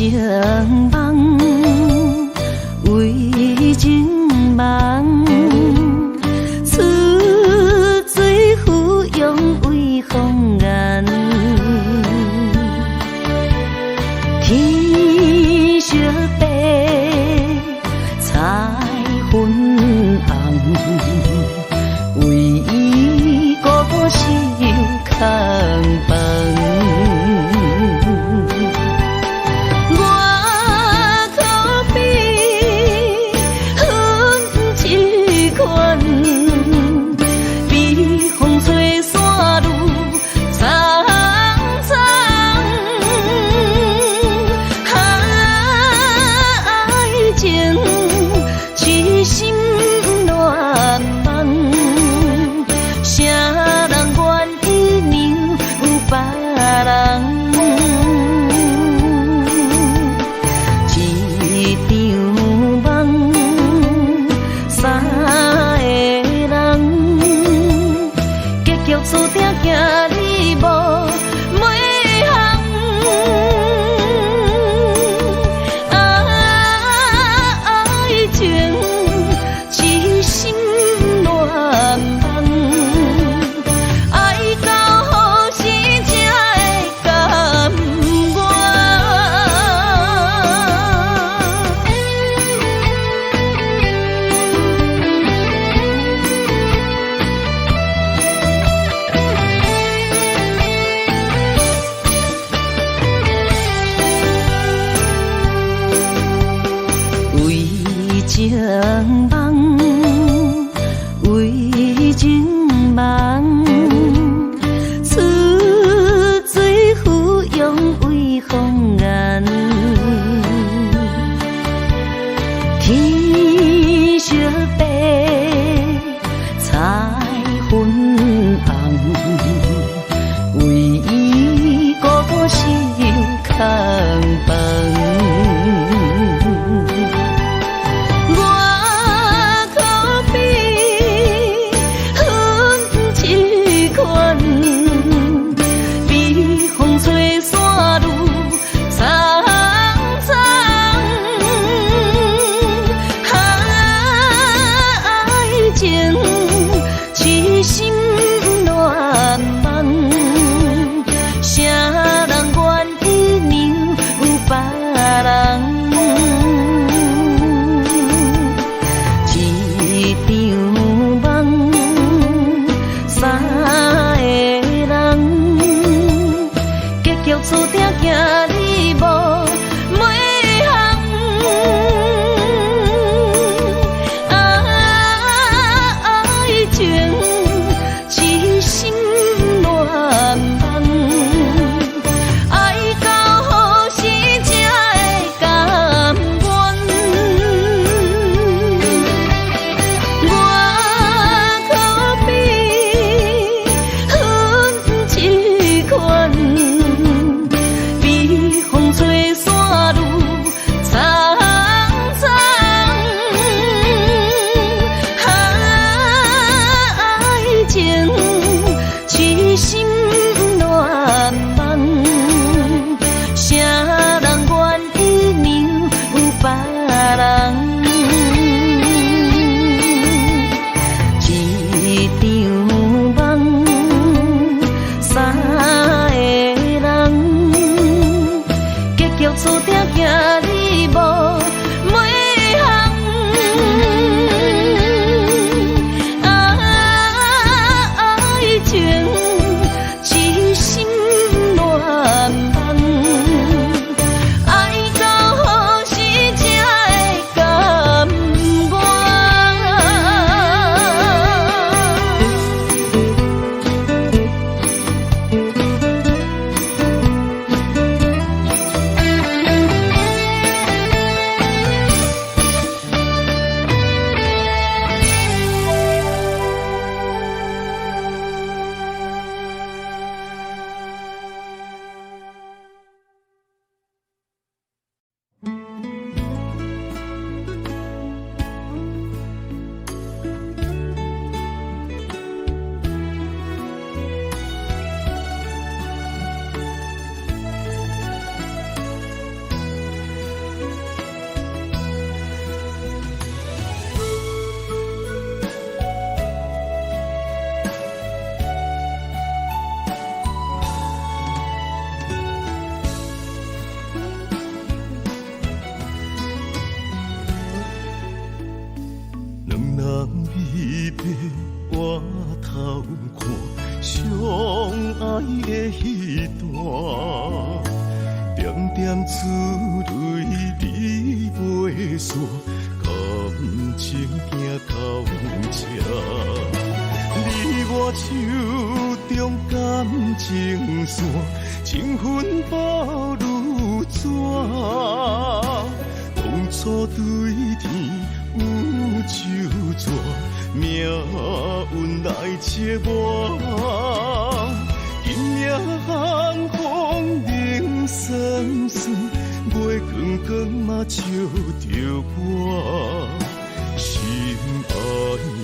情梦，为情梦，似水芙蓉为风颜，天色白，彩粉红，为伊孤身空饭。情梦，为情梦，似水芙蓉为风颜，天色白，彩粉红，为伊孤身空饭。点珠泪你袂煞，感情行到这。你我手中感情线，情分薄如纸。当初对天有手纸，命运来切我。今夜寒风冷酸酸，月光光嘛笑着我。心爱的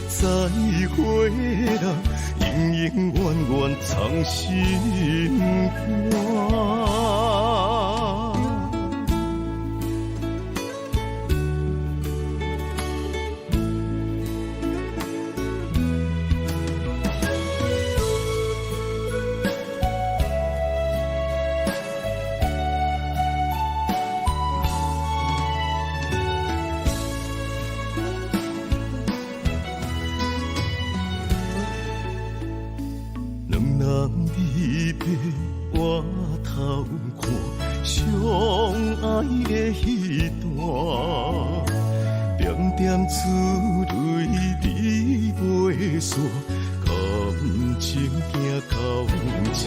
再会人，永永远远藏心肝。我头看相爱的彼段，点点珠泪你袂煞，感情行到这。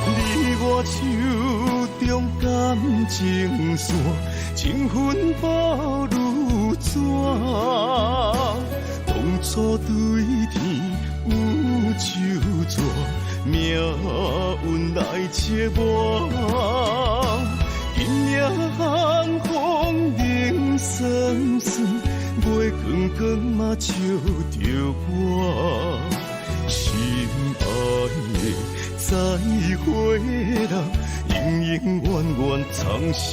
你我手中感情线，情分薄如纸。当初对天有手纸，命运来切我。今夜寒风冷酸酸，月光光嘛笑着我。心爱的再会人，永永远远藏心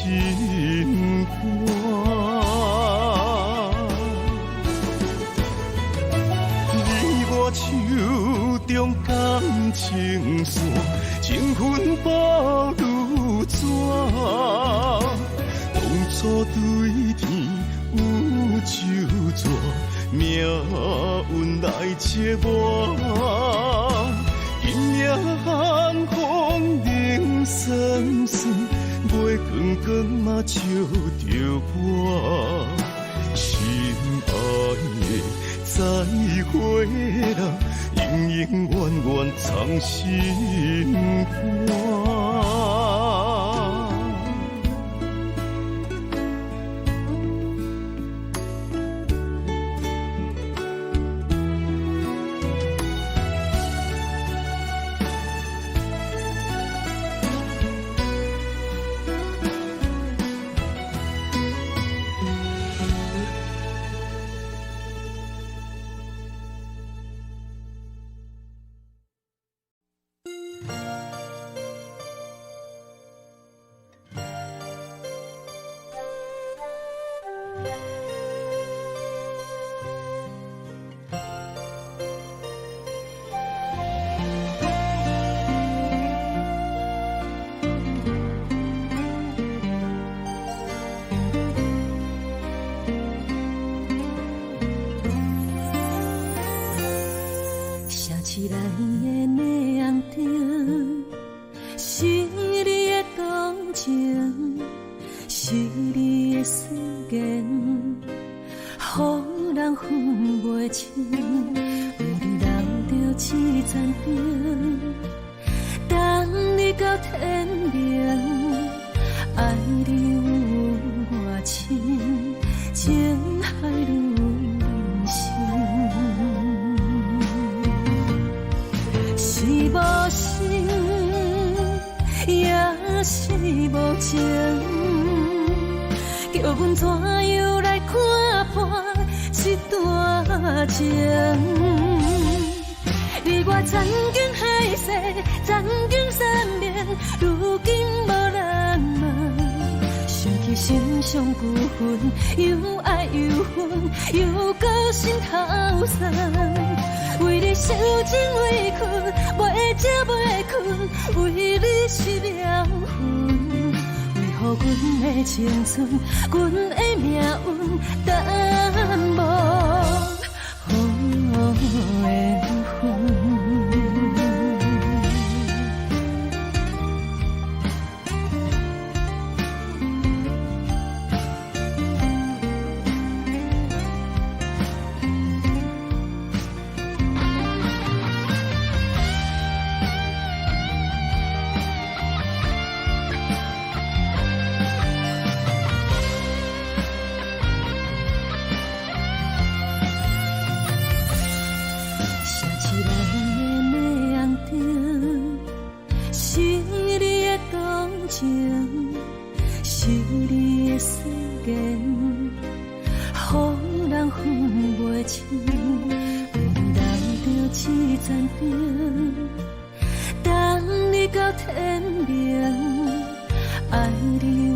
肝。手中感情线，情分薄如纸。当初对天有手纸，命运来切我。今夜寒风冷酸酸，月光光嘛笑着我。心爱的再会人，永永远远藏心肝。起来的亮灯，是你的动情，是你的誓言，予人分袂清。为你留着一盏灯，等你到天明。爱你有我深，情海如人生。是无心，也是无情，叫阮怎样来看破这段情？你我曾经海誓，曾经缠绵，如今无人问。想起心上旧恨，又爱又恨，又搁心头酸。为你受尽委屈，袂食袂困，为你失了魂。为何阮的青春，阮的命运，等无好缘分？情，是你的思念，予人分袂清。为你来到此层边，等你到天明。爱你有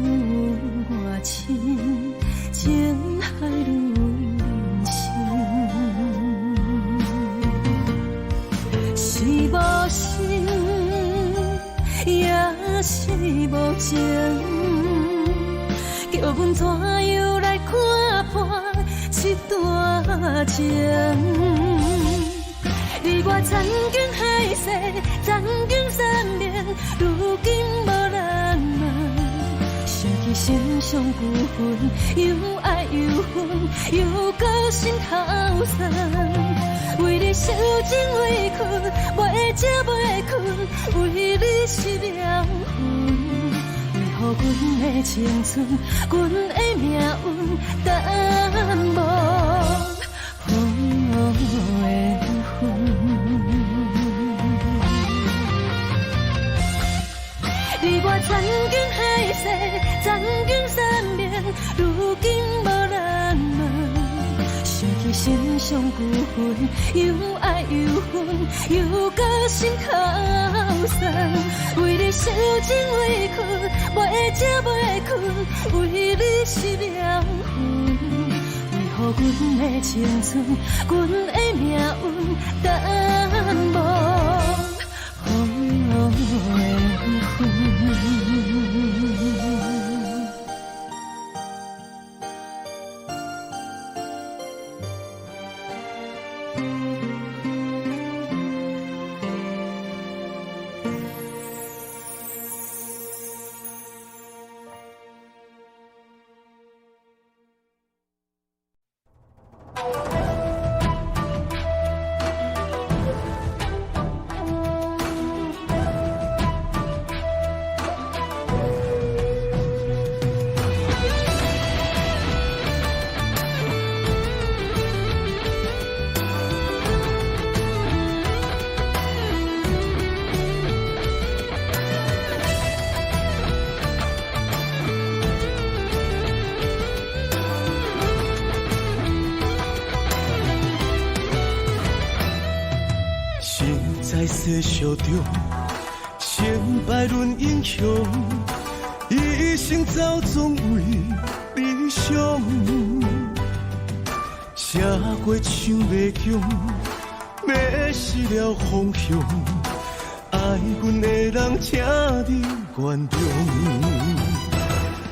我深，情海如人生。是无心，也是无情，叫阮怎样来看破这段情？你我曾经海誓，曾经三面，如今无人问。想起心上孤魂，又爱又恨，又搁心头酸。为你受尽委屈，袂食袂困，为你失了魂。为何阮的青春，阮的命运，等无好的份？你我曾经海誓，曾经三面，如今无人问。想起心上孤魂，又爱又恨，又搁心头酸。为你受尽委屈，袂食袂困，为你失了魂。为何阮的青春，阮的命运，等无好的份？在世俗中，成败论英雄，一生走总为理想。吃过抢袂强，迷失了方向。爱阮的人，请你原谅。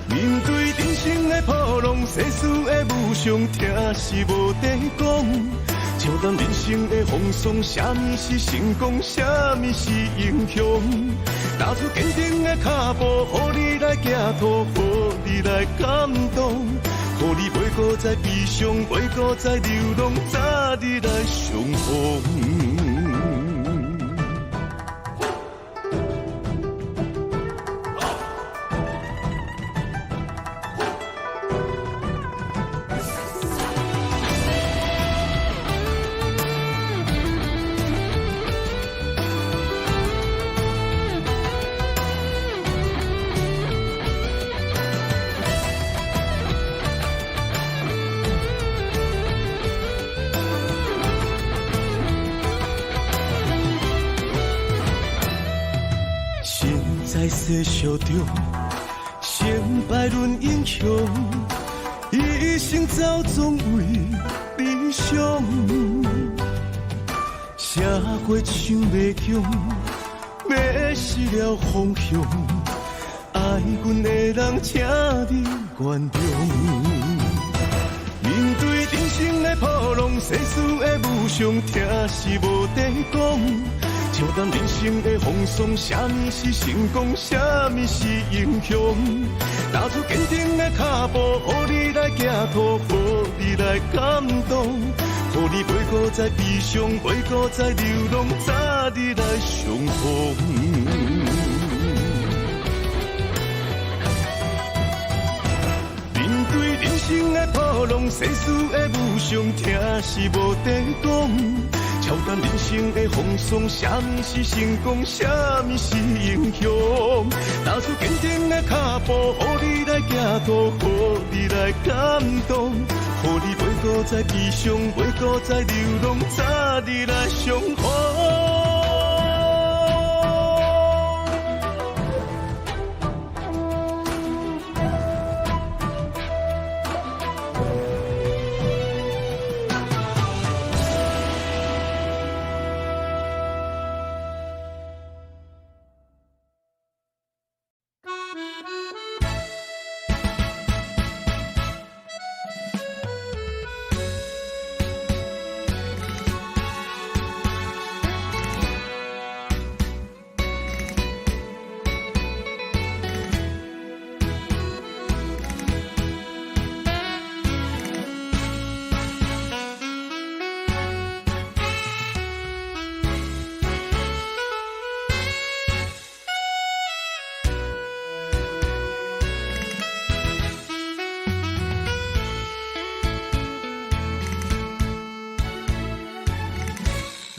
面对人生的波浪，世事的无常，听是无地讲。笑谈人生的风霜，啥物是成功，啥物是英雄？踏出坚定的脚步，予你来行途，予你来感动，予你袂搁再悲伤，袂搁再流浪，早日来相逢。在世俗中，成败论英雄，一生走总为理想。吃过抢袂强，迷失了方向。爱阮的人，请你原谅。面对人生的波浪，世事的无常，听是无地讲。笑谈人生的风霜，啥物是成功，啥物是英雄？踏出坚定的脚步，予你来行途，予你来感动，予你袂搁再悲伤，袂搁再流浪，早日来相逢。面对人生的波浪，世事的无常，听是无地讲。笑谈人生的风霜，啥物是成功，啥物是英雄？踏出坚定步，予你来行路，予你来感动，予你袂搁再悲伤，袂搁再流浪，早日来相逢。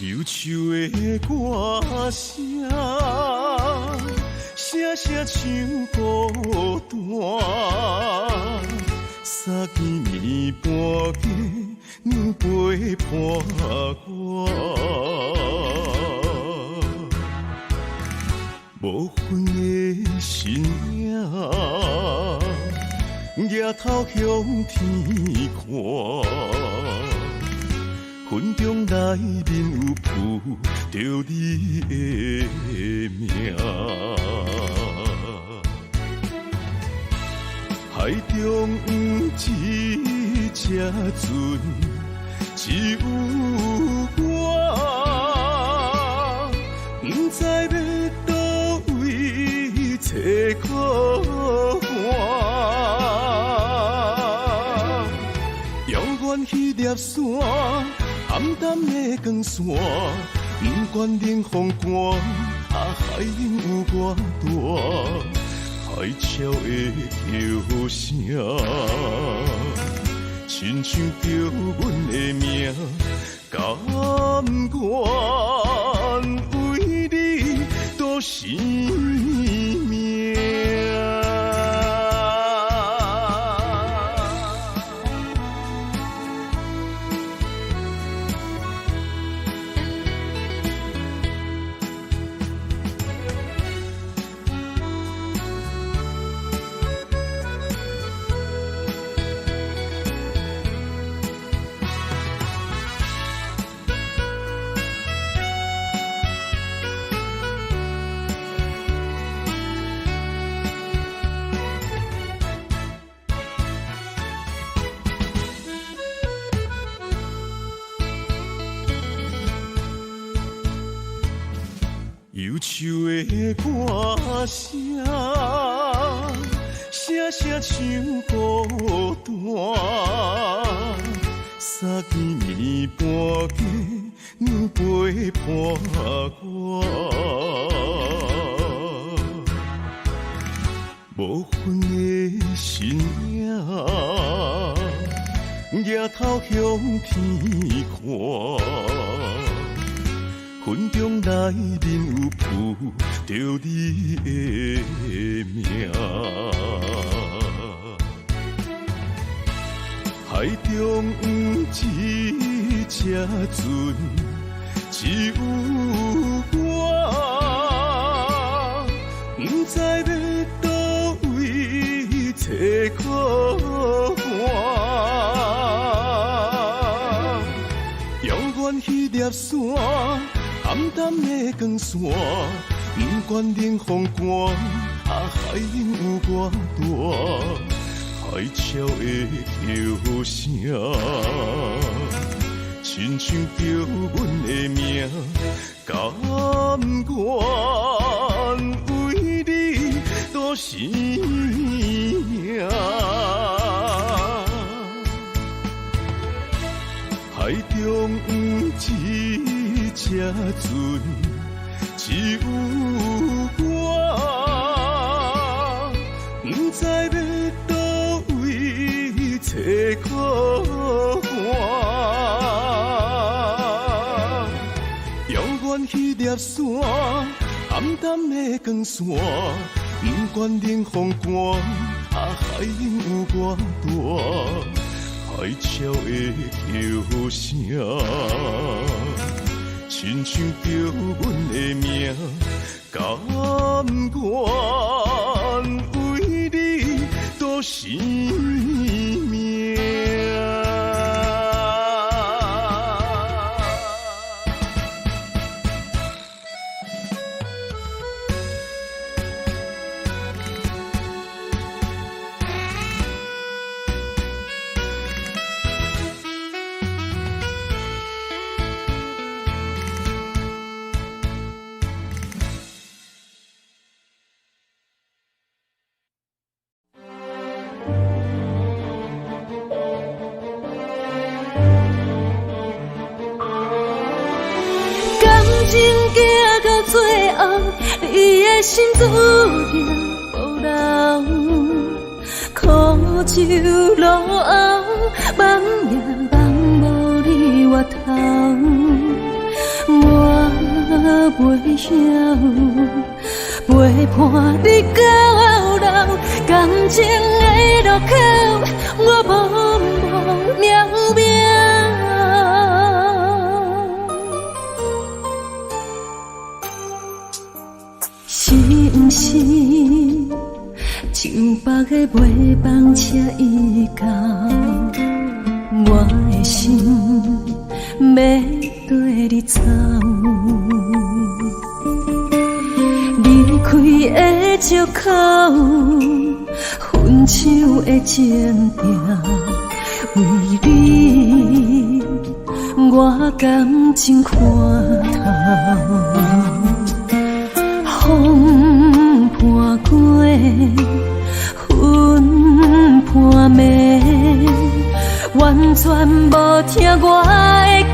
忧愁的歌声，声声像孤单。三更暝半夜，娘陪伴我。无分的身影，抬头向天看。云中内面有浮着你的名，海中有一只船，只有我，不知要倒位找靠岸，遥远迄粒山。暗淡的光线，不管冷风寒，海涌有我大，海潮的叫声，亲像着阮的名，甘愿为你赌生命。忧愁的歌声，声声像孤单。三更暝半夜，娘陪伴我。无分的身影，抬头向天看。云中内面有浮着你的名，海中有一只船，只有我，不知要倒位找靠岸，遥远迄粒山。暗淡的光线，不管冷风寒，海涌有我大，海潮的叫声，亲像着阮的名，甘愿为你赌生命。海中有一只船，只有我，不知要倒位找靠岸，遥远迄粒山，暗淡的光线，不管冷风寒，海涌有偌大，海潮的叫声，亲像着阮的名，甘愿为你赌生命。情行到最后，你的心注定无留。苦酒路后，梦也梦无你回头。我袂晓陪伴你到老，感情的路口，我茫茫渺渺。是毋是像别个袂放车伊到，我的心要跟你走。离开的借口，分手的情定，为你我感情看透。风伴过，云伴暝，完全无听我的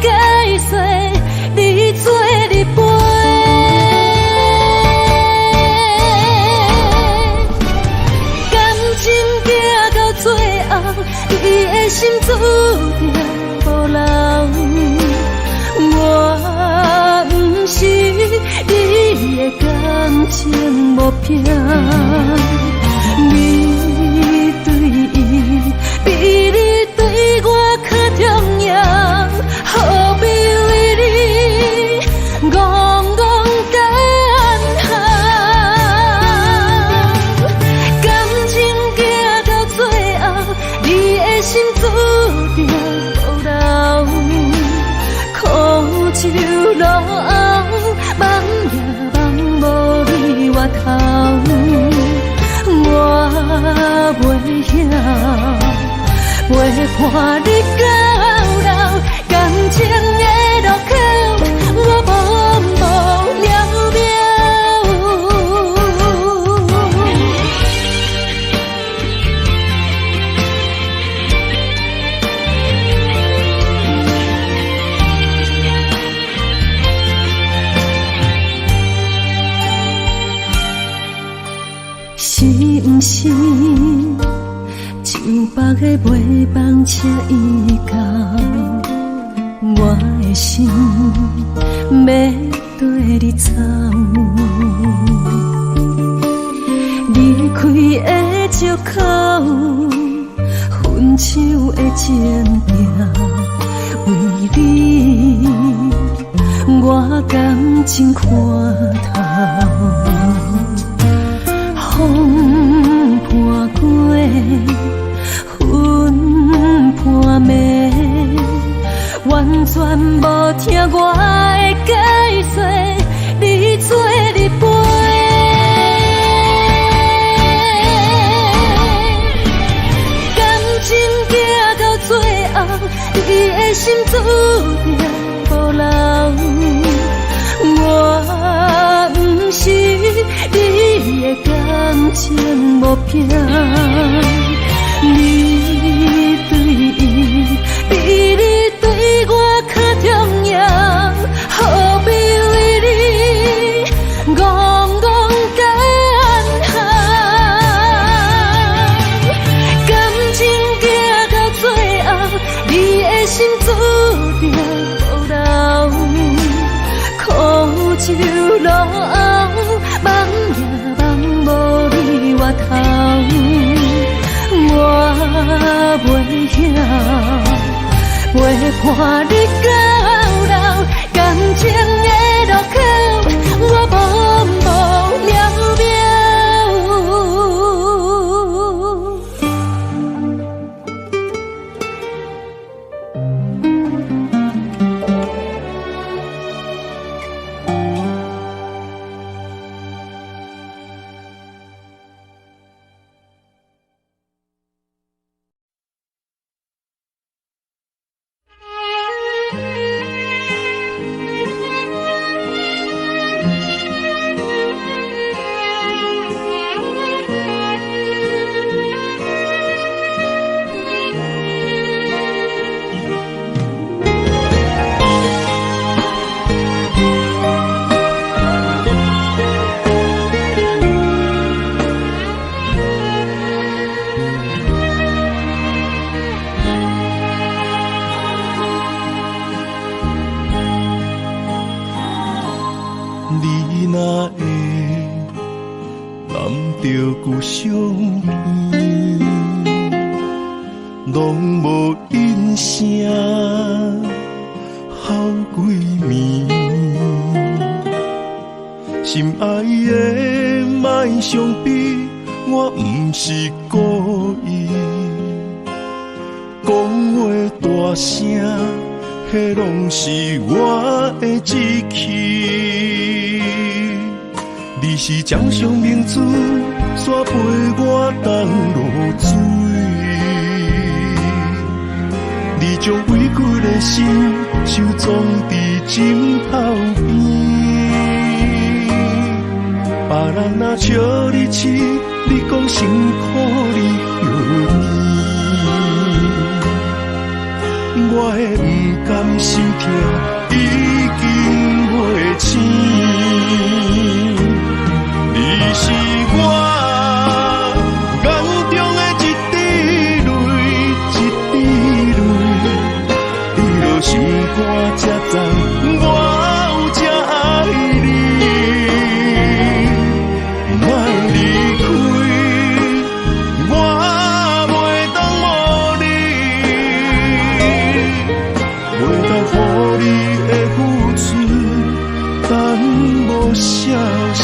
解释，你做你陪。感情行到最后，你的心注定无留。我不是你的感情无凭，你对伊比你对我较重要，何必为你戆戆等候？感情行到最后，你的心注定无留。苦酒路后，梦也梦无你回头。我袂晓陪伴你到老，感情的路口，我茫茫渺渺。是毋是像别个袂放车伊到，我的心要跟你走。离开的借口，分手的情定，为你我感情看透。风伴过，云伴暝，完全无听我的解释，你做你陪。感情行到最后，你的心注定无留。我不是你的感情无凭，你对伊比你对我较重要，何必为你戆戆等候？感情行到最后，你的心注定无留。苦酒路后，梦也梦无你揽着故乡片，拢无音声，好几暝。心爱的，莫伤悲，我不是故意。讲话大声，迄拢是我的志气。你是掌上明珠，煞陪我东落水。你将委屈的心收藏伫枕头边。别人若笑你痴，你讲辛苦你休眠。我的不甘心痛已经袂醒。你是我眼中的一滴泪，一滴泪，你落心肝才知我有这爱你。莫离开，我袂当无你，袂当予你的付出等无消息。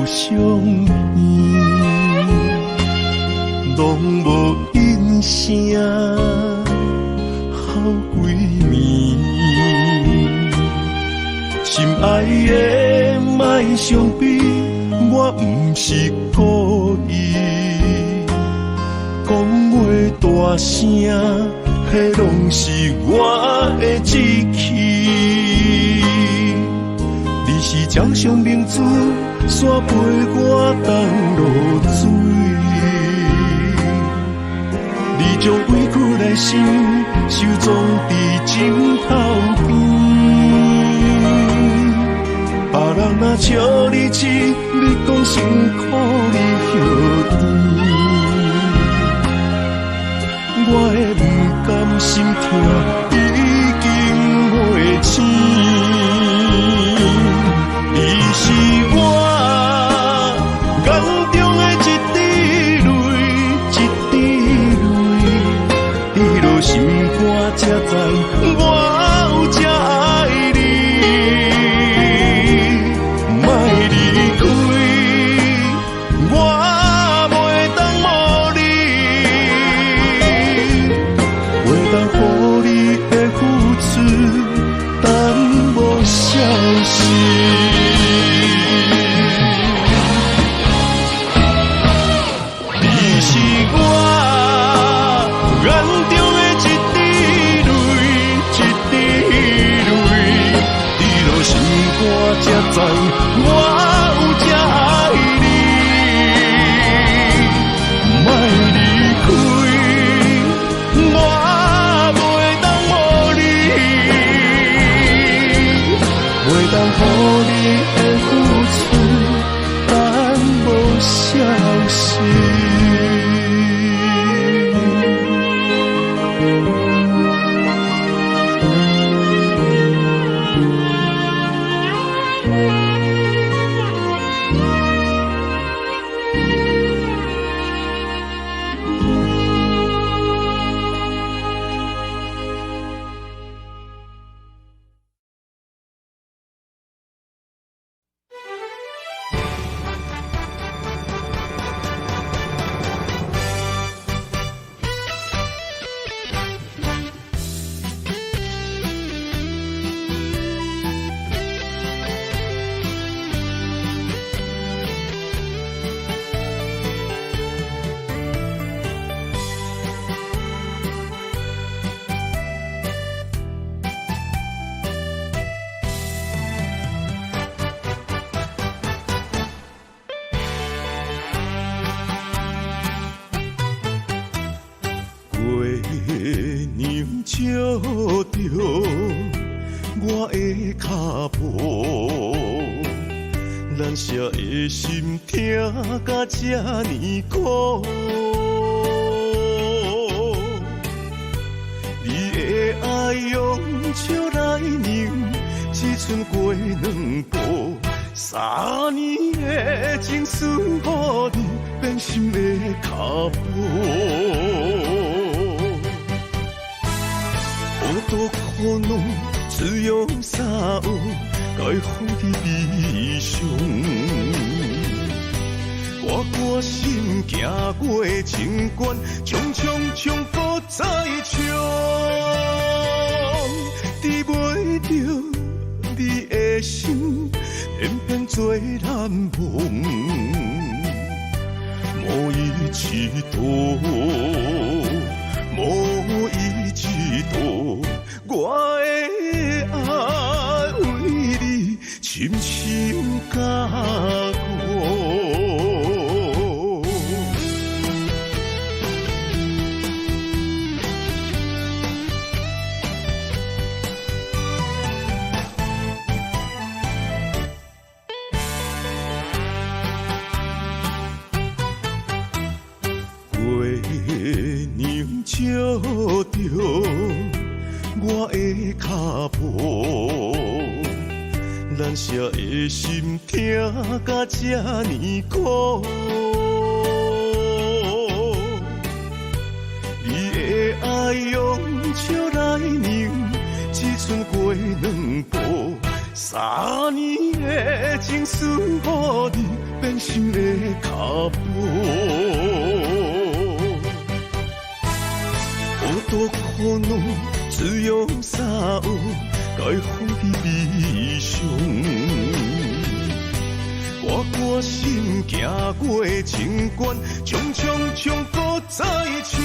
相片，拢无音声，好几暝。心爱的，莫伤悲，我不是故意。讲话大声，迄拢是我的志气。你是掌上明珠，煞陪我东落水。你将委屈的心收藏伫枕头边。别人若笑你痴，你讲辛苦你休甜。我的不甘心痛已经袂醒。你是我眼中的一滴泪，一滴泪，滴落心肝才知我有这爱你。莫离开，我袂当无你，袂当予你的付出等无消息。我才知我有这爱你，莫离开，我袂当无你，袂当予你的付出等无消息。照着我的脚步，难舍的心痛甲这呢苦。你的爱用笑来凝，只剩过两步。3年的情思，予你变心的脚步。好多苦恼，只用三有，该放伫悲伤。我决心行过情关，冲冲冲，搁再冲，治袂着你的心，偏偏做难忘。无伊一度，无伊一度，我的爱为你深深加固。照着我的脚步，难舍的心痛甲这呢苦。你的爱用笑来凝，只剩过两步。3年的情思，予你变心的脚步。好多苦恼，只用三有，该放伫悲伤。我决心行过情关，冲冲冲，搁再冲，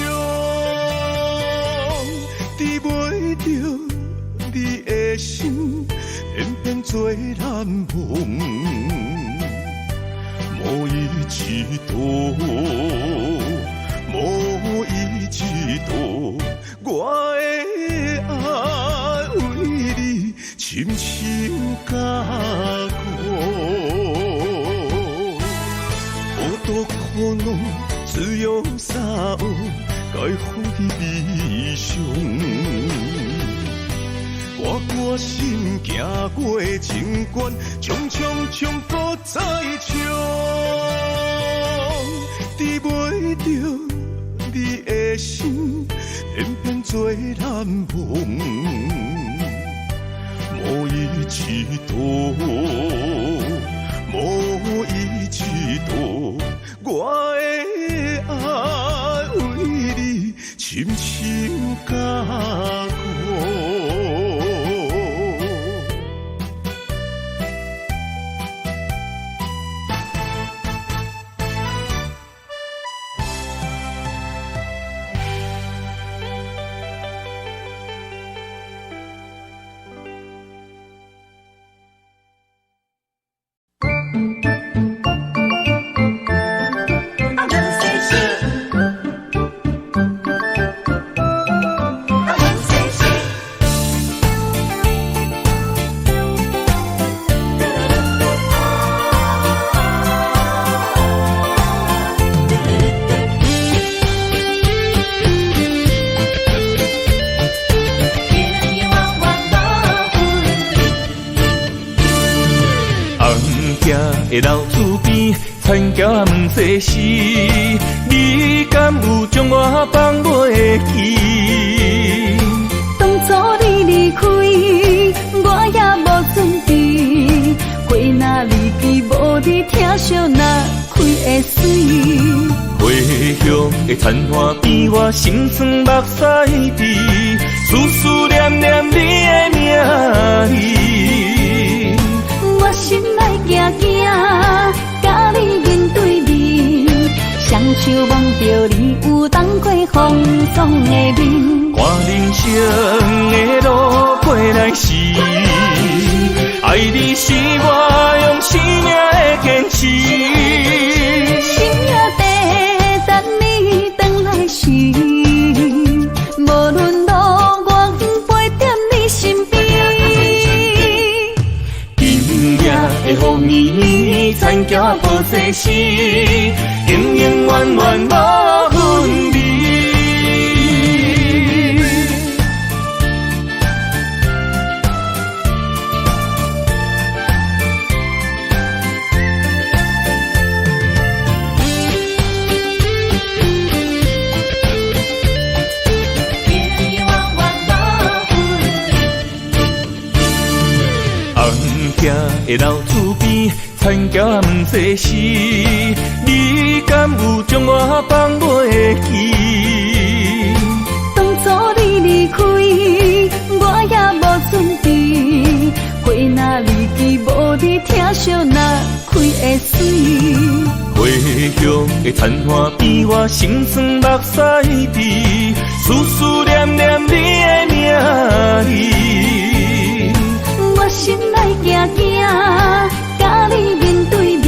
治袂着你的心，偏偏做难忘。无伊一度，无伊一度，我的爱为你深深加固。好多苦恼，只用三有，该放伫悲伤。我决心行过情关，冲冲冲，搁再冲，治袂着你的心，偏偏做难忘。无伊一度，无伊一度，我的爱为你深深加固。的老厝边，田埕毋世事，你敢有将我放袂记？当初你离开，我也无准备，花若离枝，无你疼惜哪开会水？回乡的田花边，我心酸目屎滴，思念念你的名字。我心爱行行，甲你面对面，双手望着你有当过风霜的面。看人生的路过来时，爱你是我用生命的坚持。心也地等你回来时，无论路我世事，永永远远无分离。的老厝边，田埕问世事，你敢有将我放袂记？当初你离开，我也无准备，花若离枝，无你疼惜若开会水。花香的田花边，我心酸目屎滴，思思念念你的名字。我心内惊惊，甲你面对面，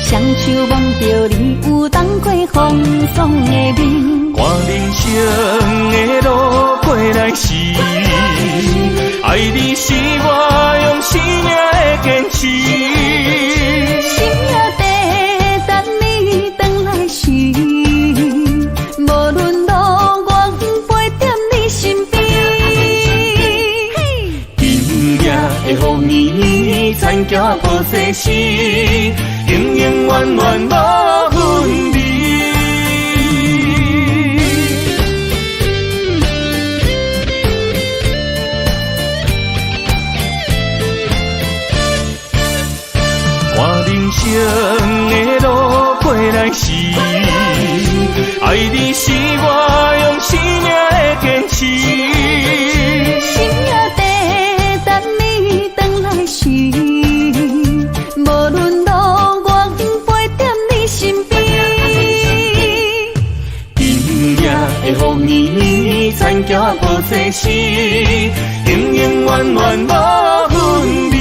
双手望着你有当过风霜的面。看人生的路过来时，爱你是我用生命的坚持。心也地等你回来时，无论路我陪在你身边。今夜的雨暝，田埕抱世事，永永远远无分离。看人生的路过来时，爱你是我用生命的坚持。心也地等你回来时，无论路我陪在你身边。今夜的雨暝，田埕抱世事，永永远远无分离。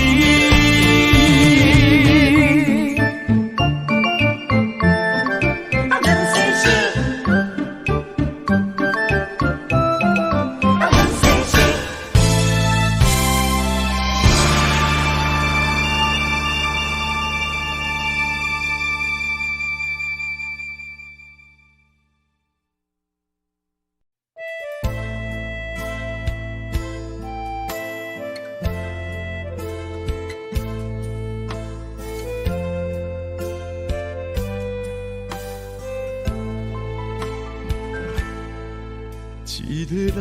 一个人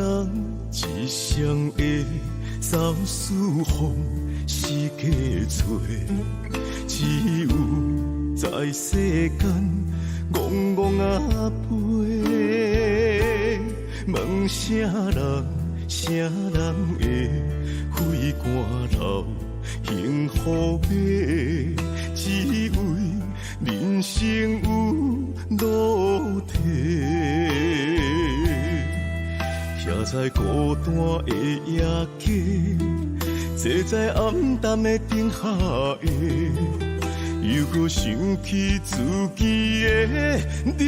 一双的走四方是假找，只有在世间戆戆啊飞。问啥人会费汗劳幸福的？只为人生有路途。徛在孤单的夜街，坐在暗淡的灯下的，又搁想起自己的日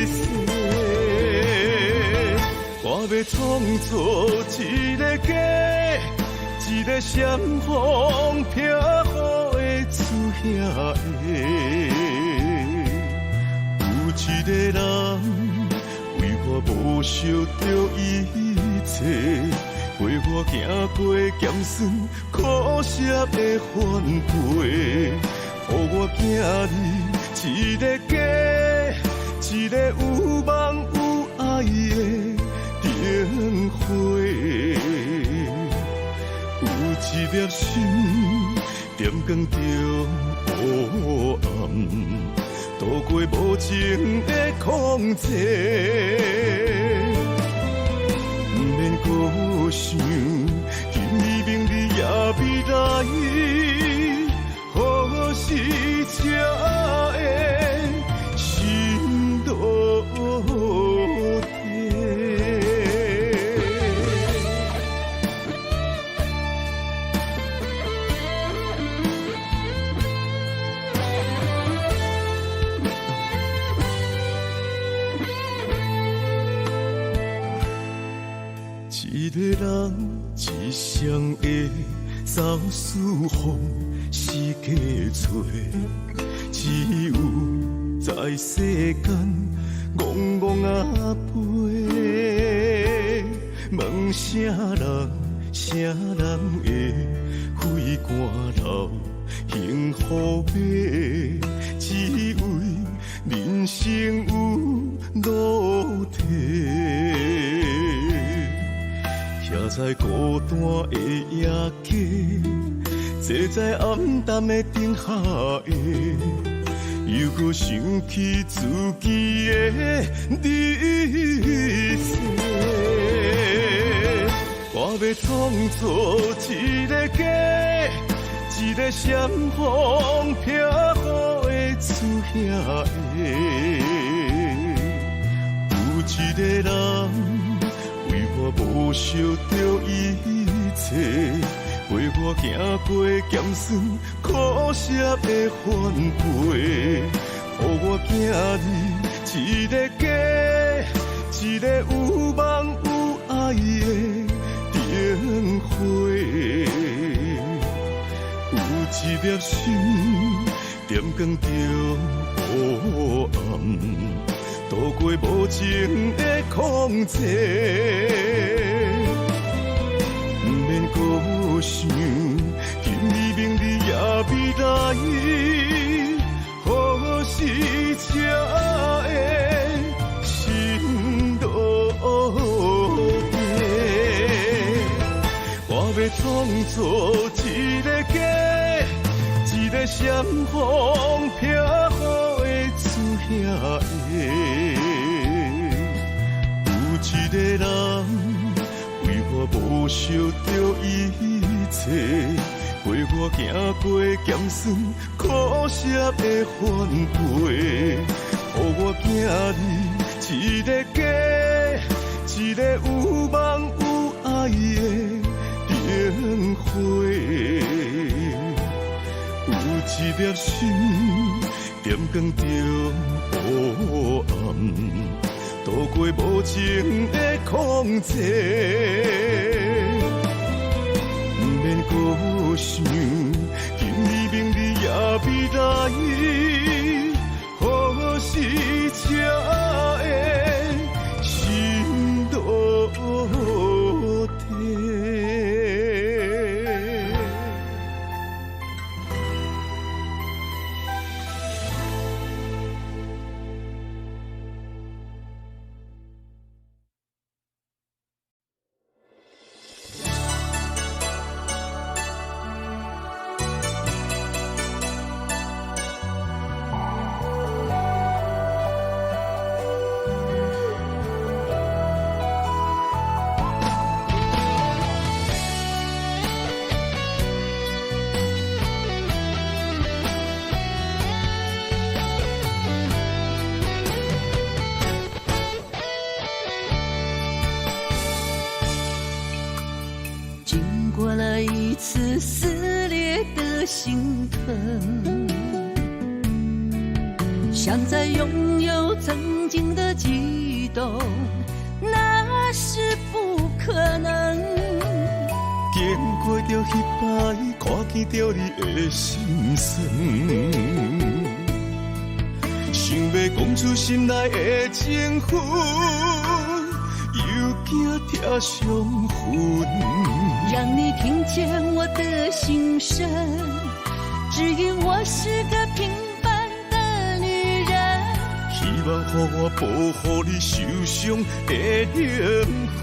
世。我要创造一个家，一个闪风飘雨的厝遐的，有一个人。为我无惜着一切，陪我行过咸酸苦涩的反背，予我囝儿一个家，一个有梦有爱的灯花，有一粒心点光着黑暗。度过无情的空间，不免搁想，今日明日也未来，何时才会心落地？一个人一双的走四方是假找，只有在世间戆戆啊飞。问啥人会费汗流幸福买？只为人生有路途。徛在孤单的夜街，坐在暗淡的灯下的，又搁想起自己的日子。我要创造一个家，一个闪风飘雨的厝遐的，有一个人。为我无惜着一切，陪我行过咸酸苦涩的反背，予我囝儿一个家，一个有梦有爱的灯花。有一粒心点光着黑暗。度过无情的空隙，不免搁想，今日明日也未来，何时才会心落地？我要创造一个家，一个闪风飘雨的厝遐。有一个人为我无惜着一切，陪我行过咸酸苦涩的反背，予我囝儿一个家，一个有梦有爱的灯花。有一粒心点光着黑暗，度过无情的空隙，不免搁想，今日明日也未来，何时才会心落地？过了一次撕裂的心疼，想再拥有曾经的悸动，那是不可能。经过着彼摆，看见着你的心酸，想要讲出心内的情绪，又惊贴伤痕。让你听见我的心声，只因我是个平凡的女人。希望予我保护你受伤的灵魂。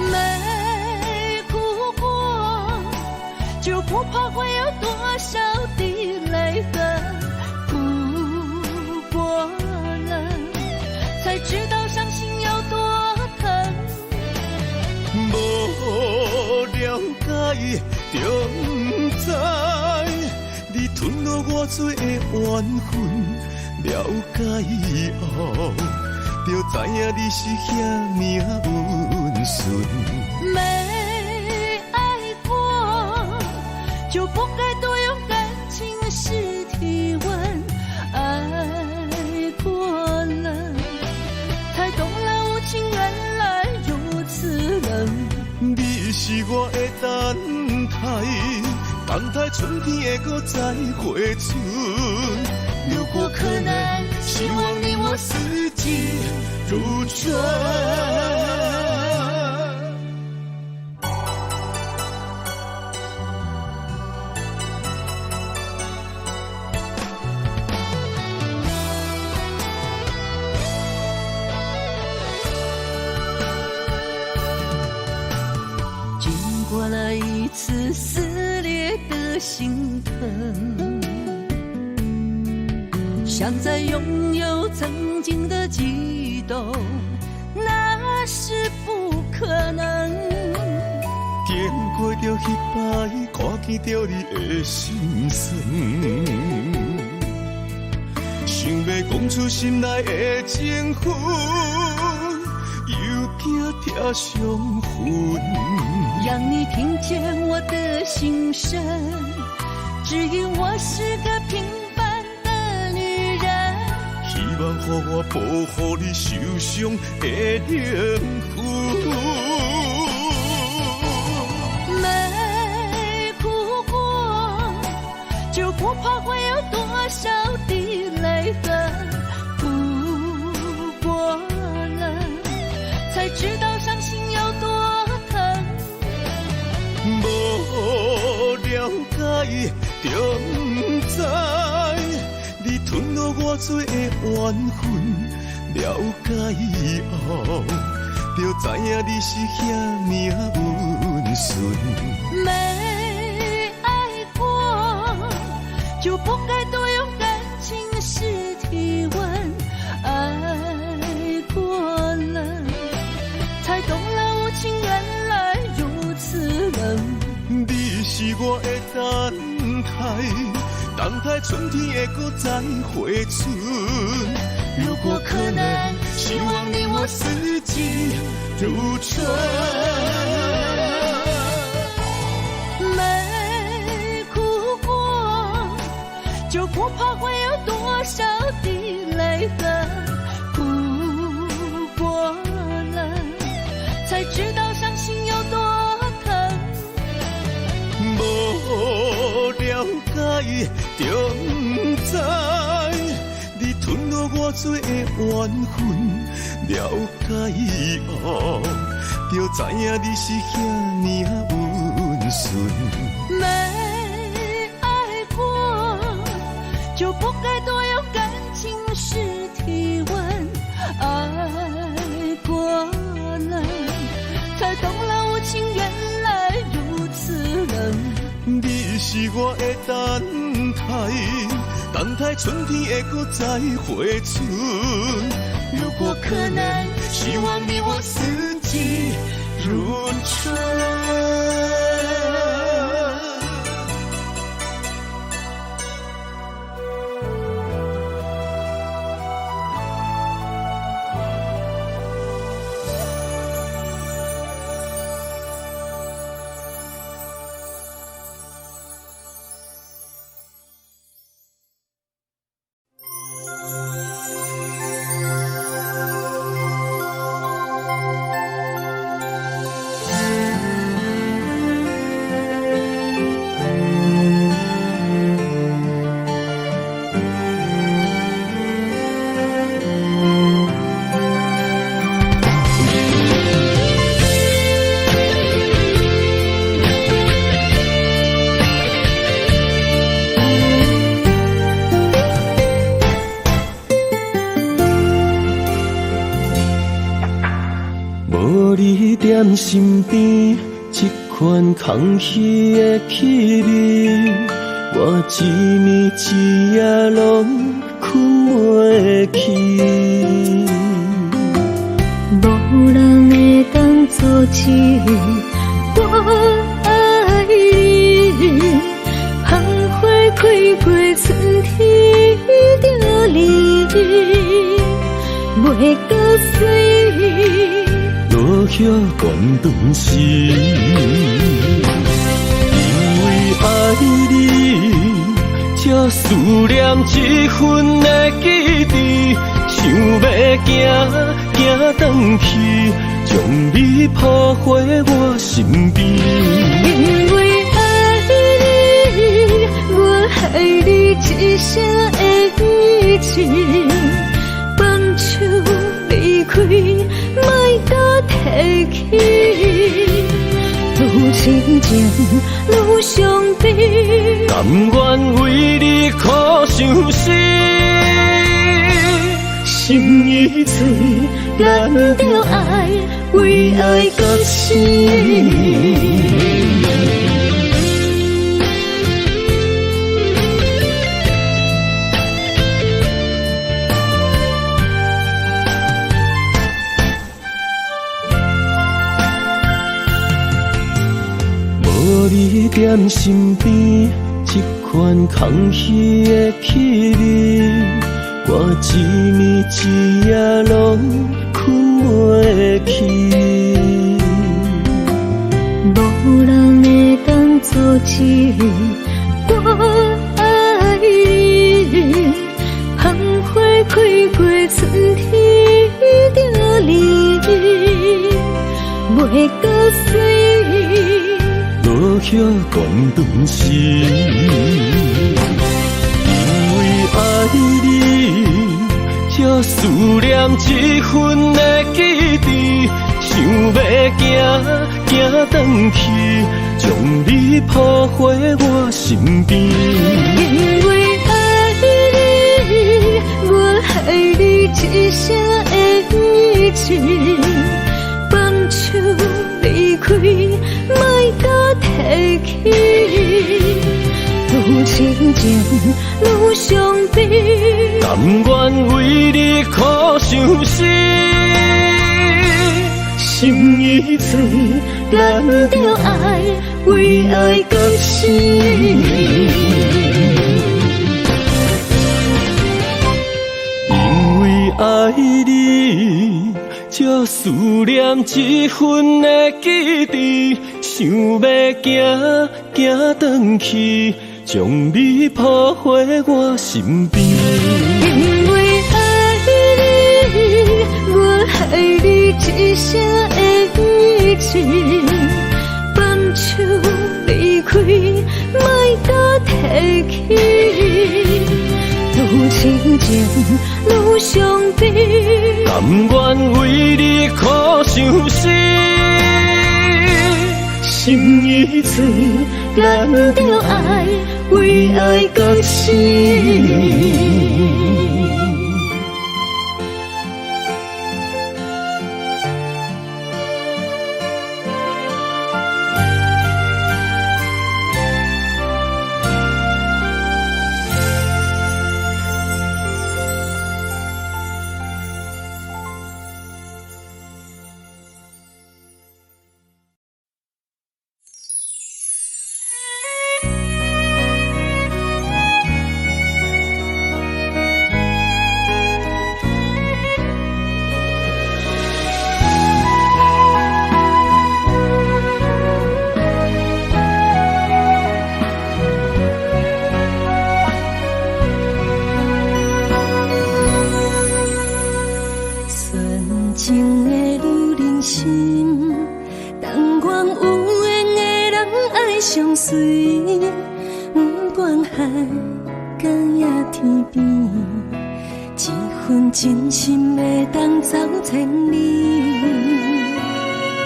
没哭过，就不怕会有多少滴泪痕。哭过了，才知道伤心有多疼。无了解，就不知你吞落我最的缘分。了解以后，就知影你是遐命温顺。没爱过，就不该多用感情试体温。爱过了，才懂了无情原来如此冷。你是我的等等待春天会搁再回春。如果可能，希望你我四季如春。经过了一次撕裂的心疼，想再拥有曾经的悸动，那是不可能。经过着彼摆，看见着你的心酸，想要讲出心内的情绪，又惊贴伤痕。让你听见我的心声，只因我是个平凡的女人。希望予我保护你受伤的灵魂。没哭过，就不怕会有多少的泪痕。哭过了，才知道伤心有多疼。无了解，就不知你吞落我多的怨恨。了解以后，就知影你是遐命温顺。没爱过，就不该多用感情试体温。爱过了，才懂了无情原来如此冷。你是我的等待春天会搁再回春。如果可能，希望你我四季如春。没哭过，就不怕会有多少的泪痕。哭过了，才知道伤心有多疼。无了解，就不知你吞落我多的怨恨。了解以后，就知影你是遐命温顺。没爱过，就不该多用感情试体温。爱过了，才懂了无情原来如此冷。你是我的等待春天会搁再回春。如果可能，希望你我四季如春。踮身边，这款空虚的气味，我一暝一夜拢困袂去。无人会当阻止我爱你，芳花开过春天就离，袂搁水。落叶断断丝，因为爱你，才思念这份的记忆，想要行回去，将你抱回我身边。因为爱你一声的语气，放手离开，莫再提起。愈亲情愈伤悲，甘愿为你苦伤心。心已碎，咱着爱，为爱到死。无你踮身边，这款空虚的气味，我一暝一夜拢困袂去。无人会当阻止我爱你，芳花开过春天就离，袂搁水。落叶断断丝，因为爱你，才思念这份的记忆，想要行转去，将你抱回我身边。因为爱你，我爱你一声的语气，放手离开，莫再提起。愈亲情愈伤悲，甘愿为你苦伤心。心已碎，咱着爱，为爱到死。因为爱你，才思念这份的记忆，想要行转去，将你抱回我身边。因为爱你，我爱你一声的语气，放手离开，莫再提起。愈亲情愈伤悲，甘愿为你苦伤心。心已碎，咱着爱，为爱到死。相随，不管海角也天边，一份真心会当走千里。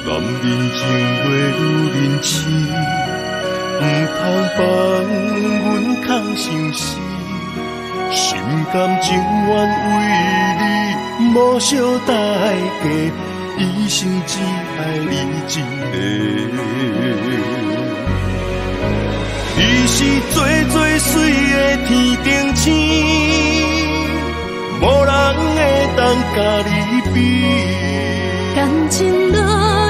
男人情话女人痴，不通放阮空相思，心甘情愿为你无惜代价，一生只爱你一个。你是最最水的天顶星，无人会当甲你比。感情路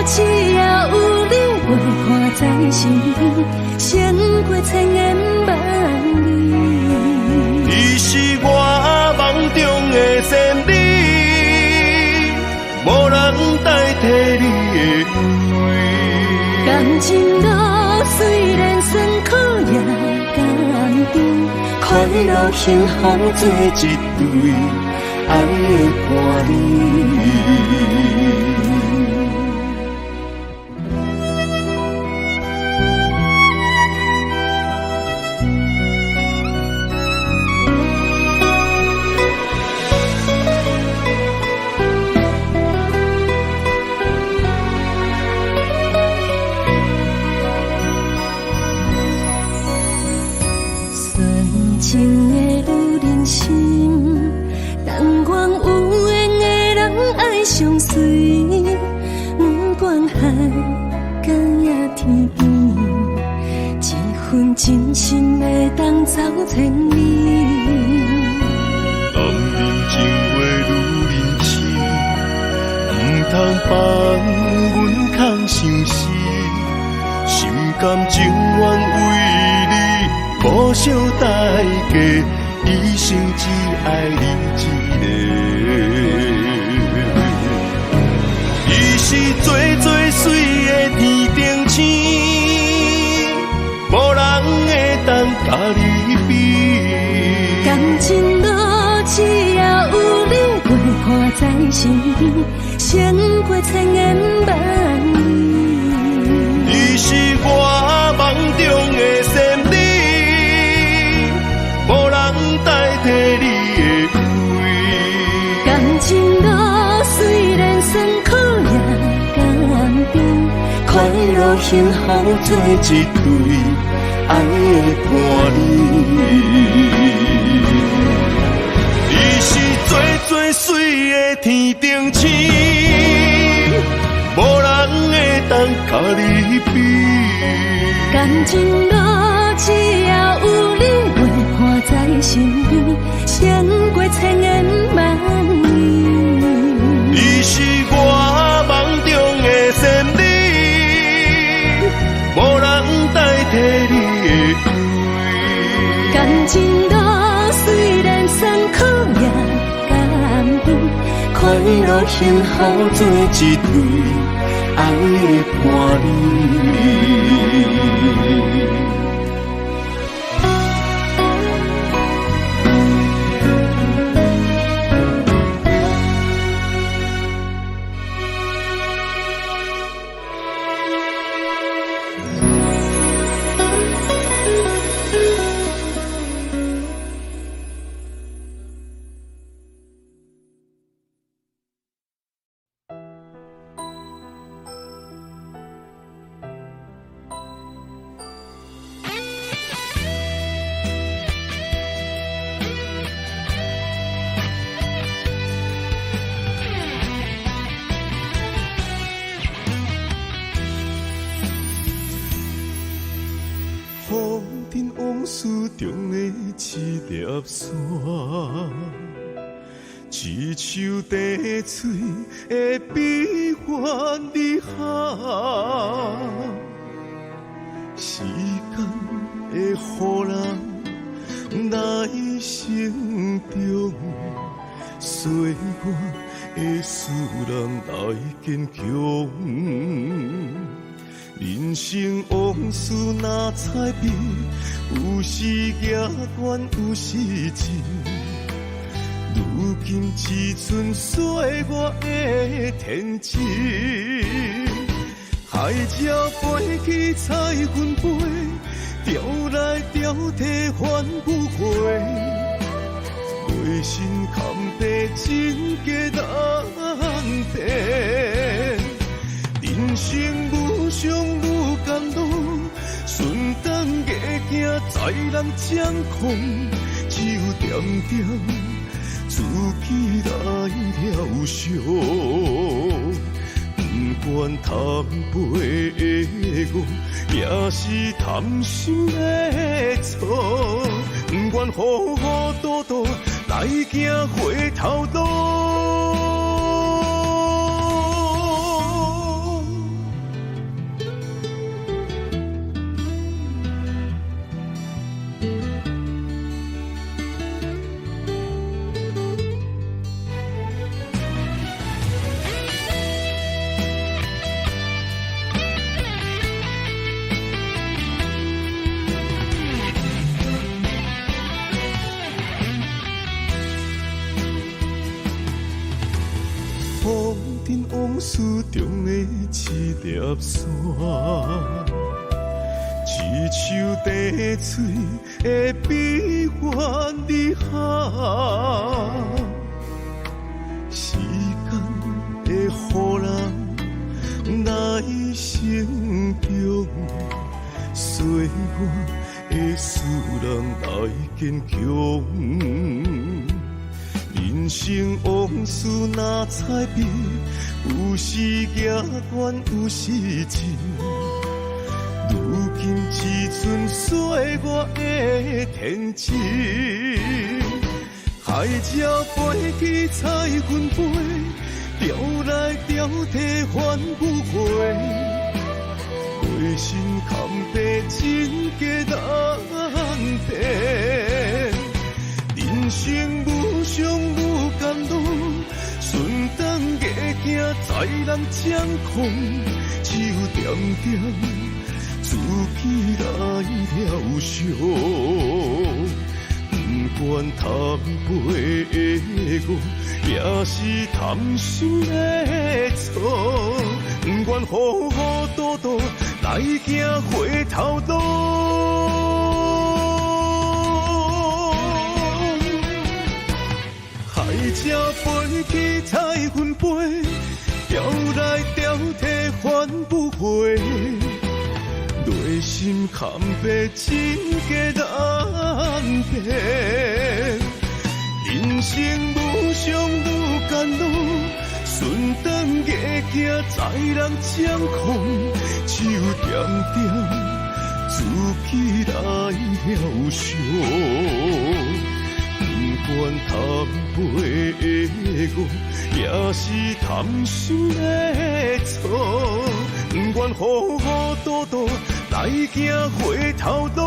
只要有你陪伴在身边，胜过千言万语。你是我梦中的仙女，无人代替你的美。感情路虽然酸苦也甘甜，快乐幸福做一对，爱的伴侣。相随，不管海角也天边，一份真心会当走千里。男人情话愈认真，不通放阮空相思，心甘情愿为你无惜代价，一生只爱你一个。伊是最最水的天顶星，无人会当甲你比。感情路只要有你陪伴在身边，胜过千言万语。你是我梦中的仙女，无人代替你的位。感情路虽然酸苦也甘甜，快乐幸福做一对爱的伴侣。你是最最水的天顶星，无人会当甲你比。感情路只要有你陪伴在身边，胜过千言万语。你是我梦中的仙女，无人代替你的位。感情路虽然酸苦也甘甜，快乐幸福做一对爱的伴侣。风尘往事中的一粒沙，一手滴水的悲欢离合，时间会予人来成长，岁月会使人来坚强。人生往事若彩笔，有时行悬，有时静。如今只剩岁月的天真，海鸟飞去彩云飞，钓来钓去翻不回。内心坎坷，情结难辨。人生愈伤愈甘露，顺当硬行再难掌控，只有点点自己来疗伤。不管贪杯的我，也是贪心的错，不愿糊糊涂涂来行回头路。风尘往事中的一粒沙，一手滴水的悲欢离合，时间会予人来成长，岁月会使人来坚强。人人生往事若彩笔，有时行远，有时近。如今只剩岁月的天真。海鸟飞去彩云飞，钓来钓去反不回。内心坎坷真假难辨，人生无常无甘露，顺当硬行在人掌控，只有点点自己来疗伤。不管贪杯的我，也是贪心的错。不管糊糊涂涂来行回头路。海鸟飞去彩云飞，钓来钓去反不回。内心坎坷真假难辨，人生无常无甘露，顺当硬行在人掌控，只有点点自己来疗伤。不管贪杯的我，也是贪心的错。不管糊糊涂涂来行回头路。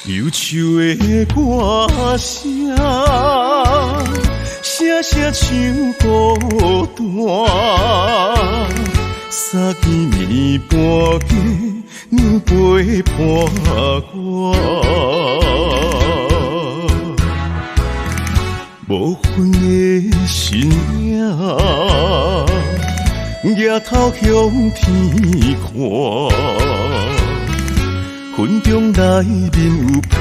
忧愁的歌声，声声像孤单。三更暝半价，两杯破歌。无魂的身影，抬头向天看。云中来面有浮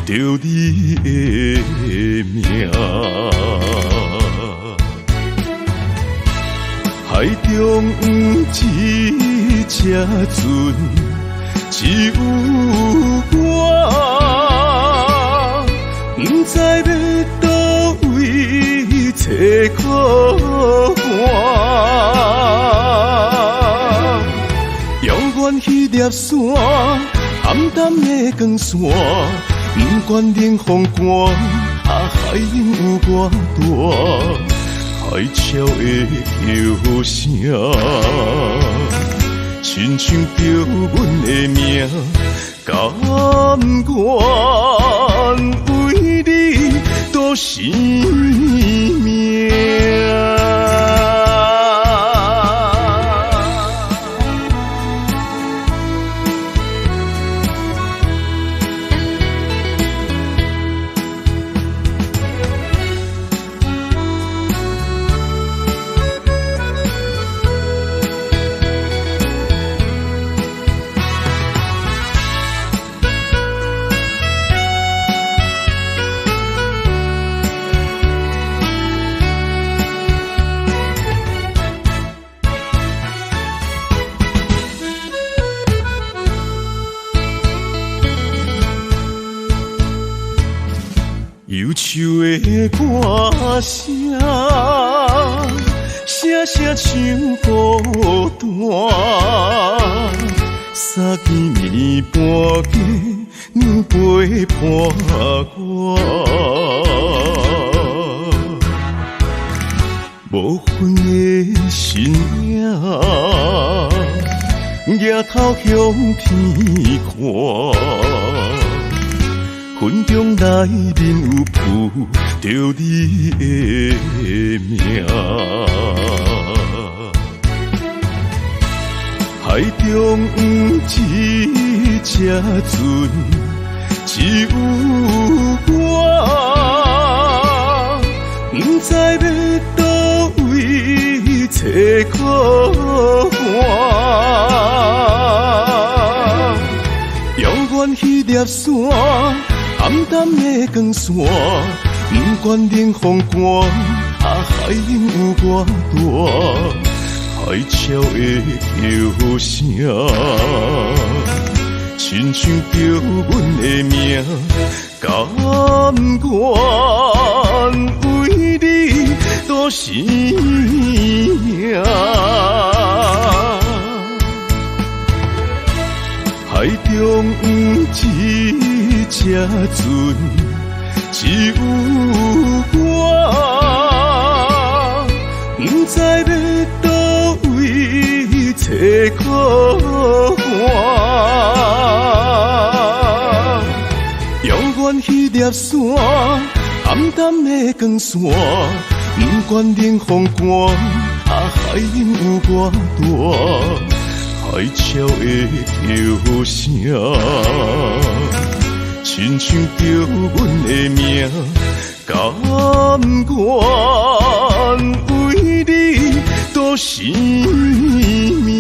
着你的名，海中有一只船，只有我，不知要倒位找靠岸。遥远迄粒山。暗淡的光线，不管冷风寒，海涌有偌大，海潮的叫声，亲像叫阮的名，甘愿为你赌生命。忧愁的歌声，声声像孤单。三更暝半价，女陪伴我。无分的身影，抬头向天看，云中内面有浮着你的名。海中有一只船，只有我，不知要倒位找靠岸。遥远迄粒山，暗淡的光线，不管冷风寒，海涌有偌大。海潮的叫声，亲像叫阮的名，甘愿为你赌生命。海中有一只船，只有我，不知要倒位找靠岸。遥远迄粒山，暗淡的光线，不管冷风寒，海涌有偌大。海潮的叫声，亲像叫阮的名，甘愿为你赌生命。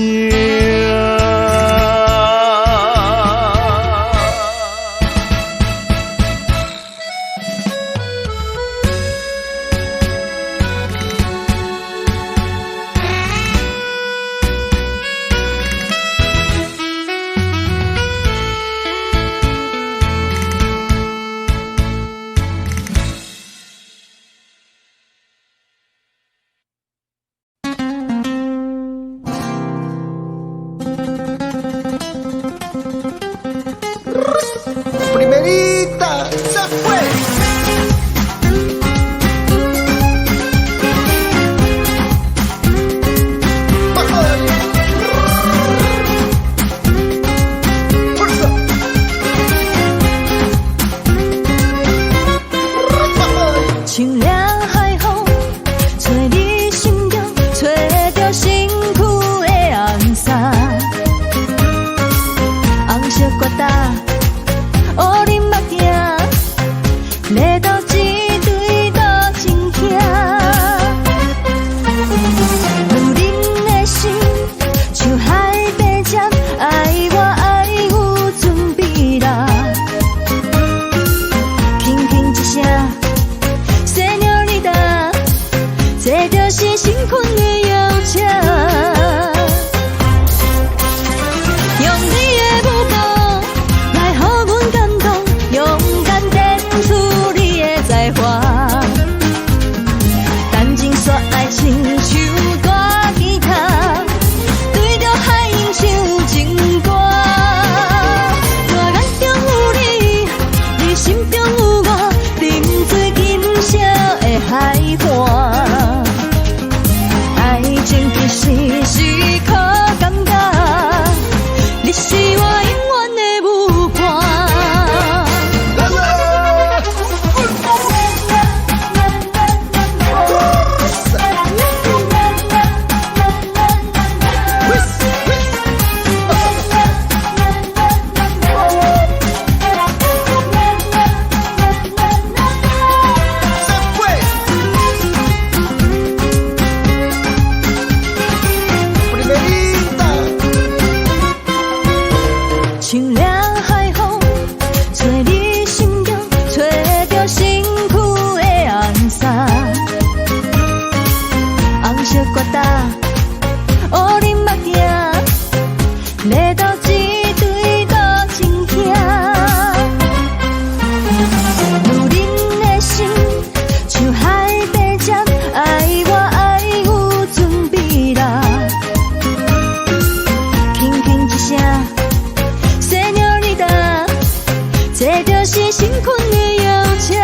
这就是辛苦的邀请。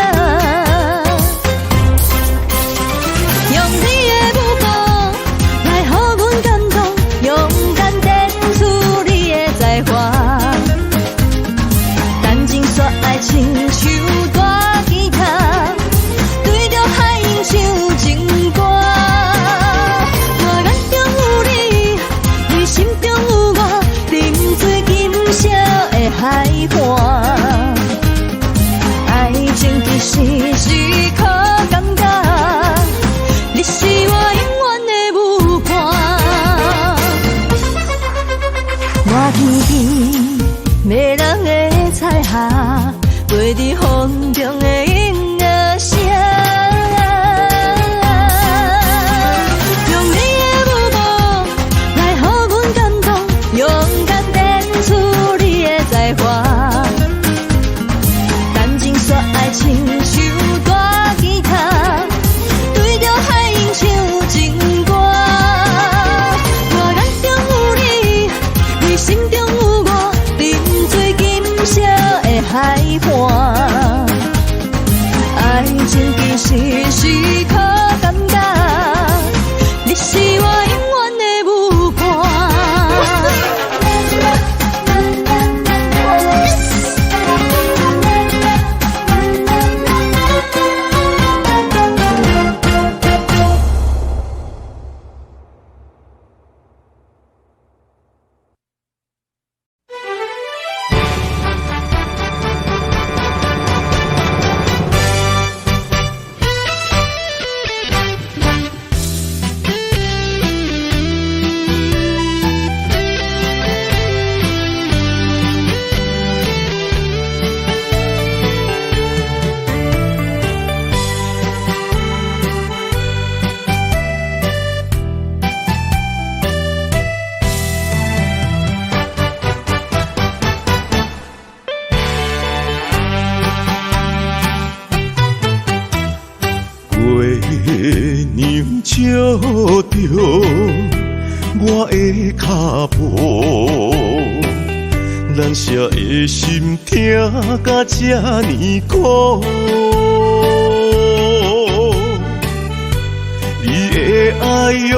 用你的目光来予阮感动，勇敢展出你的才华。谈情说爱亲像大吉他，对着海音唱情歌。我眼中有你，你心中有我，沉醉今宵的海岸。爱情其实是靠感觉，你是我永远的舞伴。我天边迷人的彩霞，飞伫风中的音乐声。用你的目光来予阮感动，勇敢展出你的才华。谈情说爱亲像大吉他，对着海音唱情歌。我眼中有你，你心中有我，沉醉今宵的海岸。爱情其实是靠感觉，你是我永远的舞伴。月亮照着我的脚步，咱舍的心痛甲这呢苦。你的爱用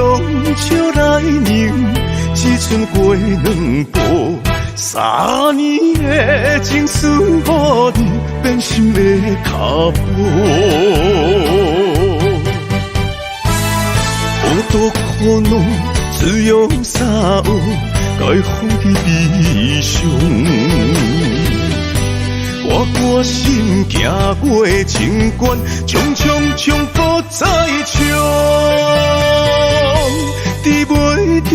笑来凝，只剩过两步。3年的情思，予你变心的脚步。好多苦恼，只用三有，该放弃悲伤。我决心行过情关，冲冲冲搁再冲，治袂着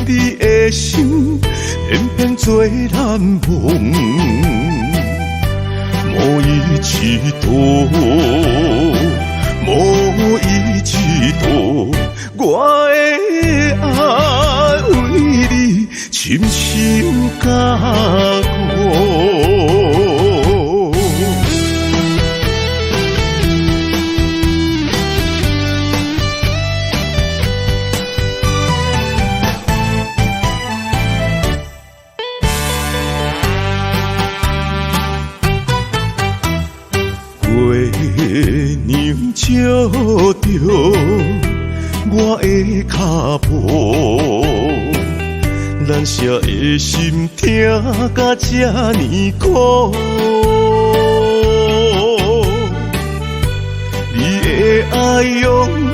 你的心，偏偏做难忘。无伊一度，无伊一度，我的爱为你深深加固。月亮照着我的脚步，咱舍的心痛甲这呢苦。你的爱用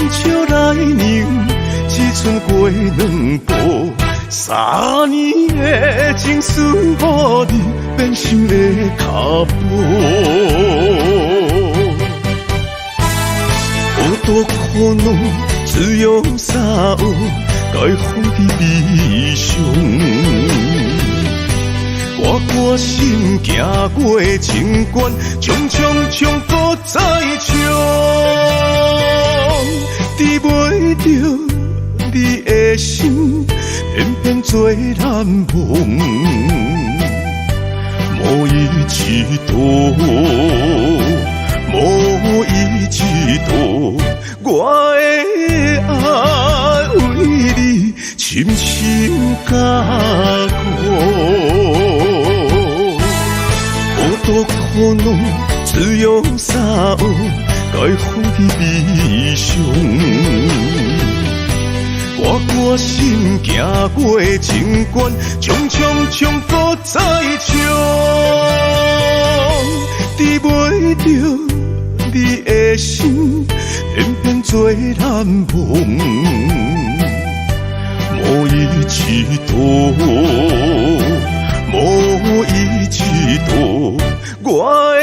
笑来凝，只剩过两步。3年的情思，予你变心的脚步。好多苦恼，只用三有，该放弃悲伤。我决心行过情关，冲冲冲搁再冲，治袂着你的心，偏偏做难忘。无伊一度，无伊一度，我的爱为你深深加固。好多苦恼，只用三学，该放弃悲伤。我决心行过情关，冲冲冲，搁再冲，治袂着你的心，偏偏做难忘。无伊一度，无伊一度，我的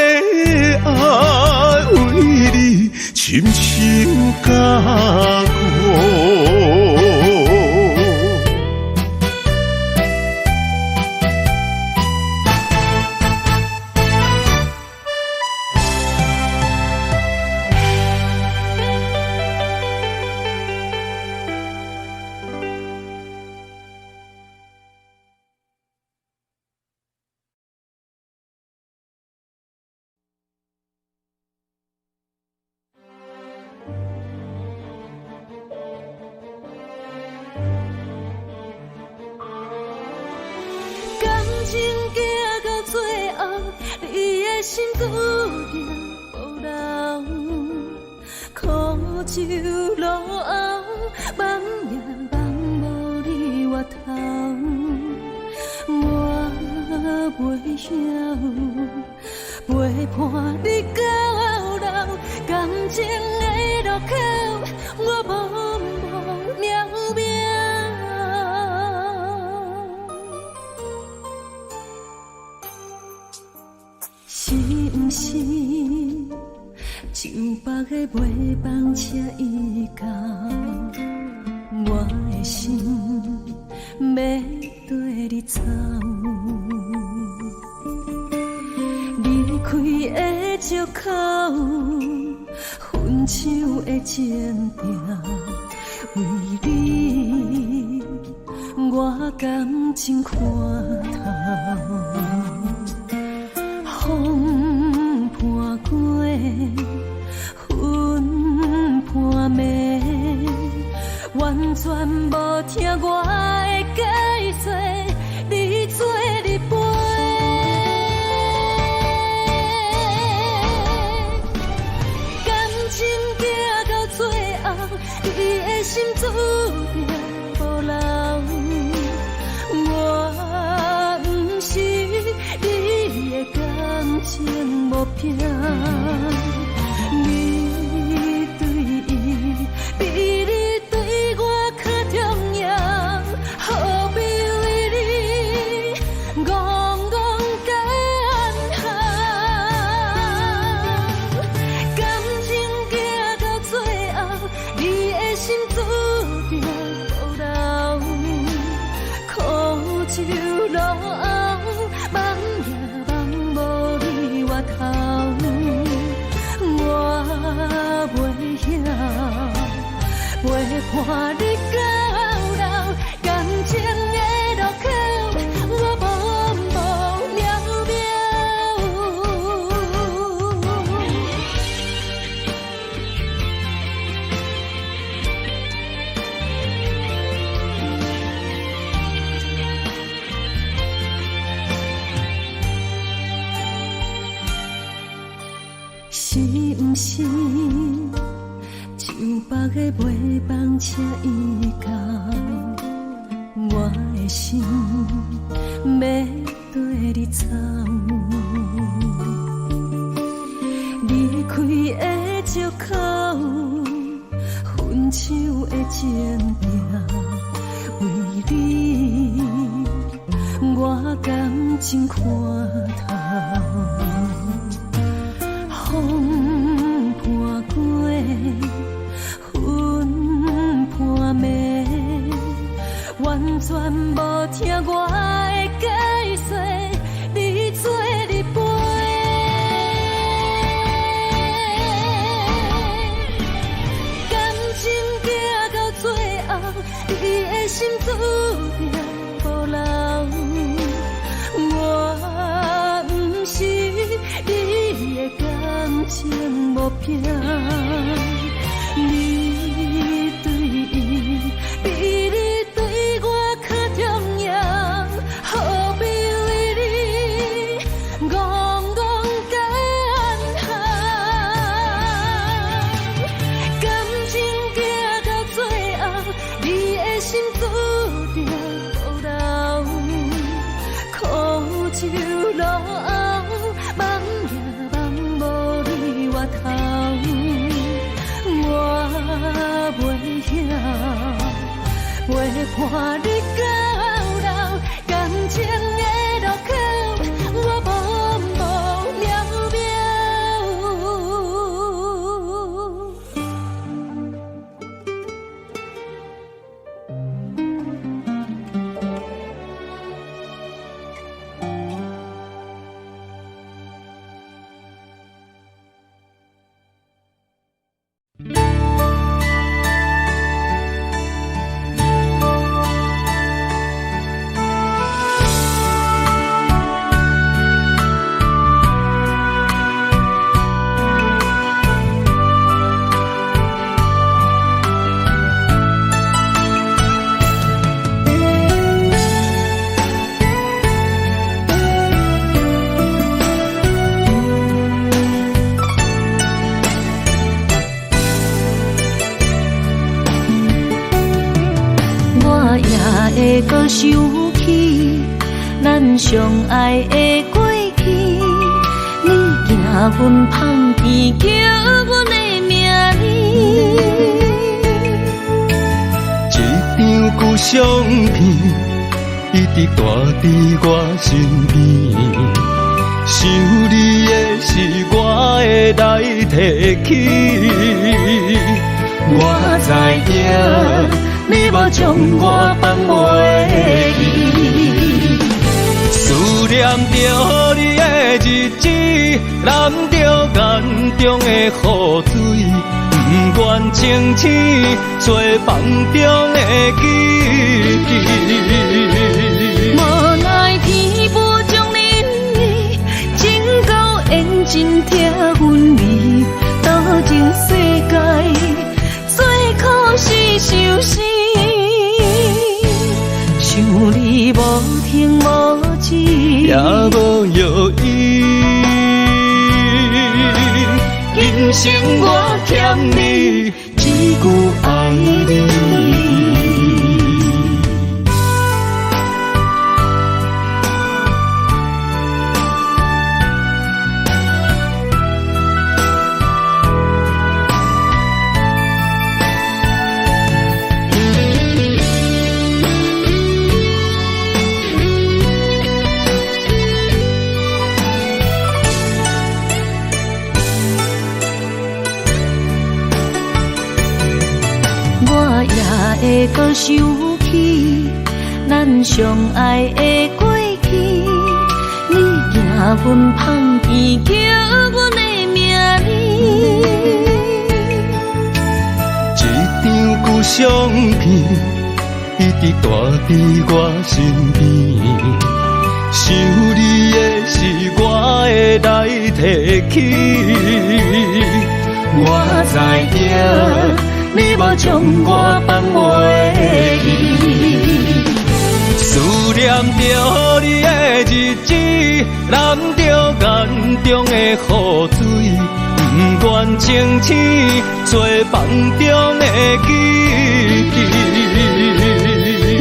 爱为你深深加固。情行到最后，你的心注定无留，苦酒路后，梦也梦无你回头，我袂晓陪伴你到老，感情的路口，我茫茫渺渺。是毋是就别个袂放车伊到，我的心要跟你走。离开的借口，分手的前定，为你我感情看透。风伴过，云伴暝，完全无听我的解说，你做你陪。感情行到最后，你的心注定无留。我不是你的感情目标，你对伊比你对我较重要，何必为你戆戆干行？感情行到最后，你的心注定无留，苦酒路后，梦也梦无你回头，我袂晓陪伴你到老，感情的路口，我茫茫渺是毋是就别个袂放车伊到，我的心要跟你走。离开的借口，分手的前定，为你我感情看透。风伴过，云伴暝，完全无听我的解说，你做你陪。感情行到最后，你的心注定无留，我不是你的感情目标，你对伊比你对我较重要，何必为你戆戆伴你到老，感情的路口，我茫茫渺渺。会搁想起咱相爱的过去，你行阮芳田，叫阮的名字。一张旧相片，一直挂伫我身边。想你的是我会来提起，我知影。你无将我放袂记，思念着你的日子，淋着眼中的雨水，不愿清醒做梦中的记忆。无奈天无将恁的情到缘尽疼阮味，多情世界最可是受死。想你无停无止，也无药医。今生我欠你一句爱你。会搁想起咱相爱的过去，你行阮芳田，叫阮的名字。一张旧相片，一直挂伫我身边。想你的是我会来提起，我知影。你无将我放袂记，思念着你的日子，淋着眼中的雨水，不愿清醒做梦中的记忆。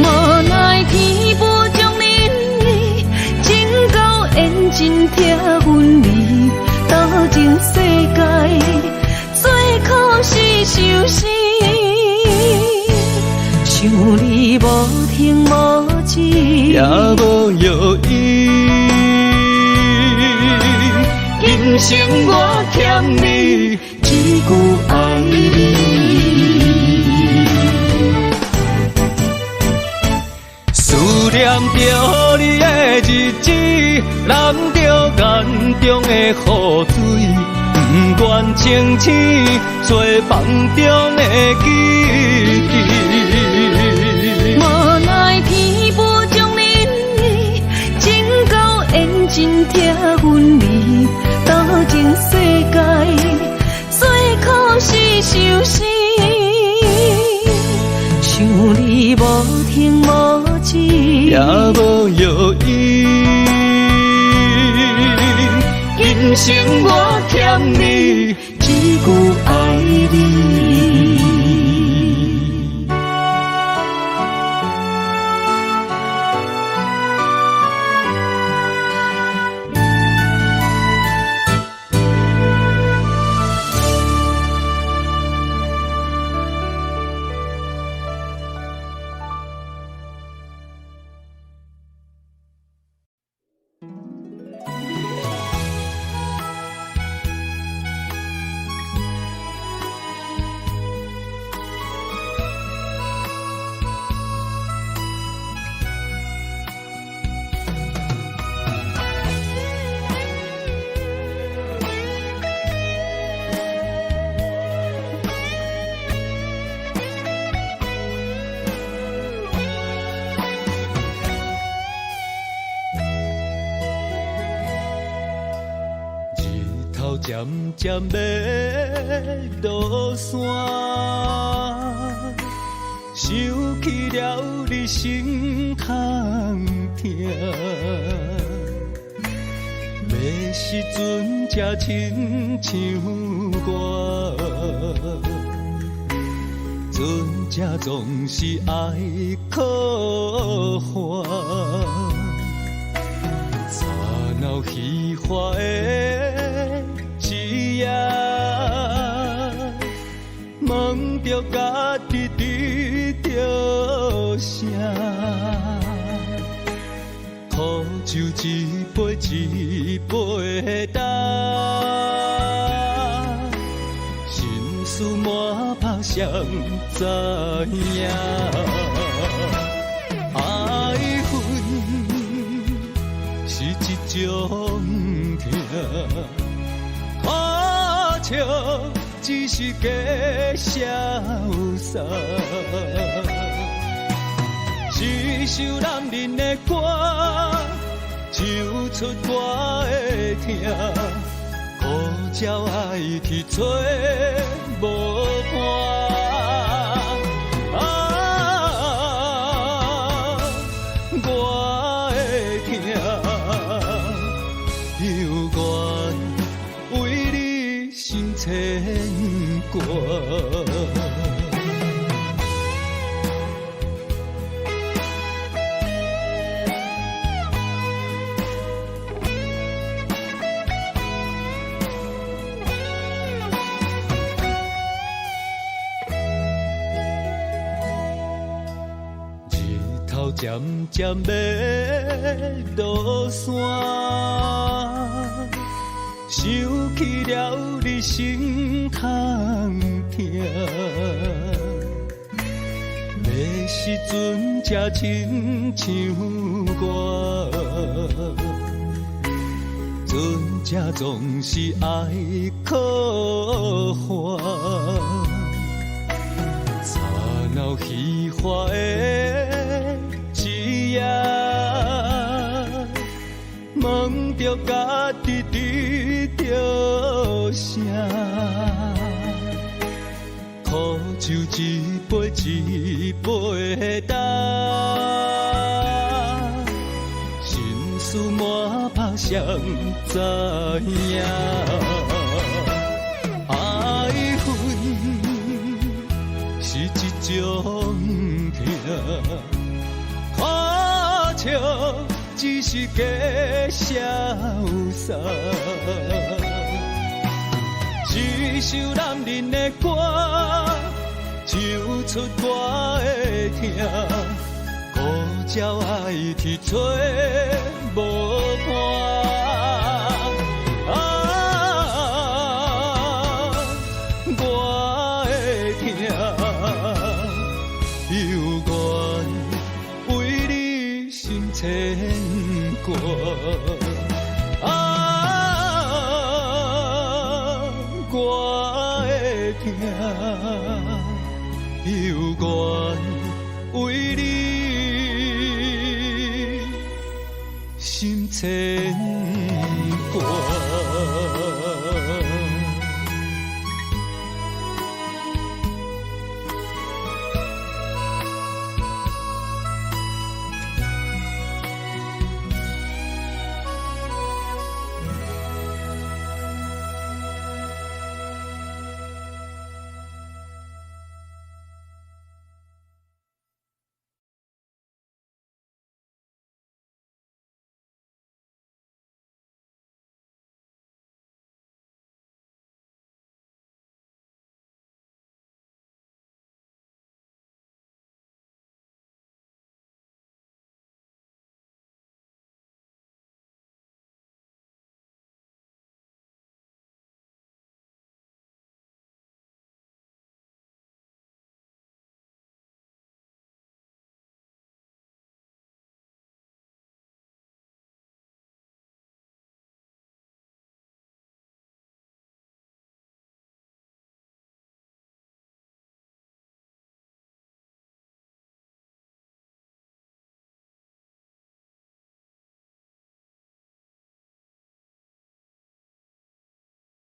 无奈天无将恁的情到缘尽疼阮味，多情世界最可是受死。想你无停无止，也无药医。今生我欠你一句爱你。思念着你的日子，淋着眼中的雨水，不愿清醒做梦中的记忆。无奈天无将恁的情到缘尽疼阮味，多情世界最可是受死。想你无停无止，也无药医。今生我欠你一句爱你。渐渐要落山，想起了你心空痛。要时阵才亲像我，阵才总是爱靠还。吵闹虚华的一夜，问着家己伫着啥？苦酒一杯一杯干，心事满腹谁知影？爱恨是一种痛，苦笑只是假潇洒。一首男人的歌，唱出我的痛，苦照爱去找无伴。我的痛犹原为你心牵挂。渐渐要落山，想起了你心空痛。要时阵才亲像我，阵才总是爱靠还。吵闹虚华的一夜，问着家己伫着啥？苦酒一杯一杯干，心事满腹谁知影？爱恨是一种痛。苦笑只是假潇洒，一首男人的歌，唱出我的痛，苦照爱去找无伴。我的痛犹原为你心牵挂。我的痛犹原为你心牵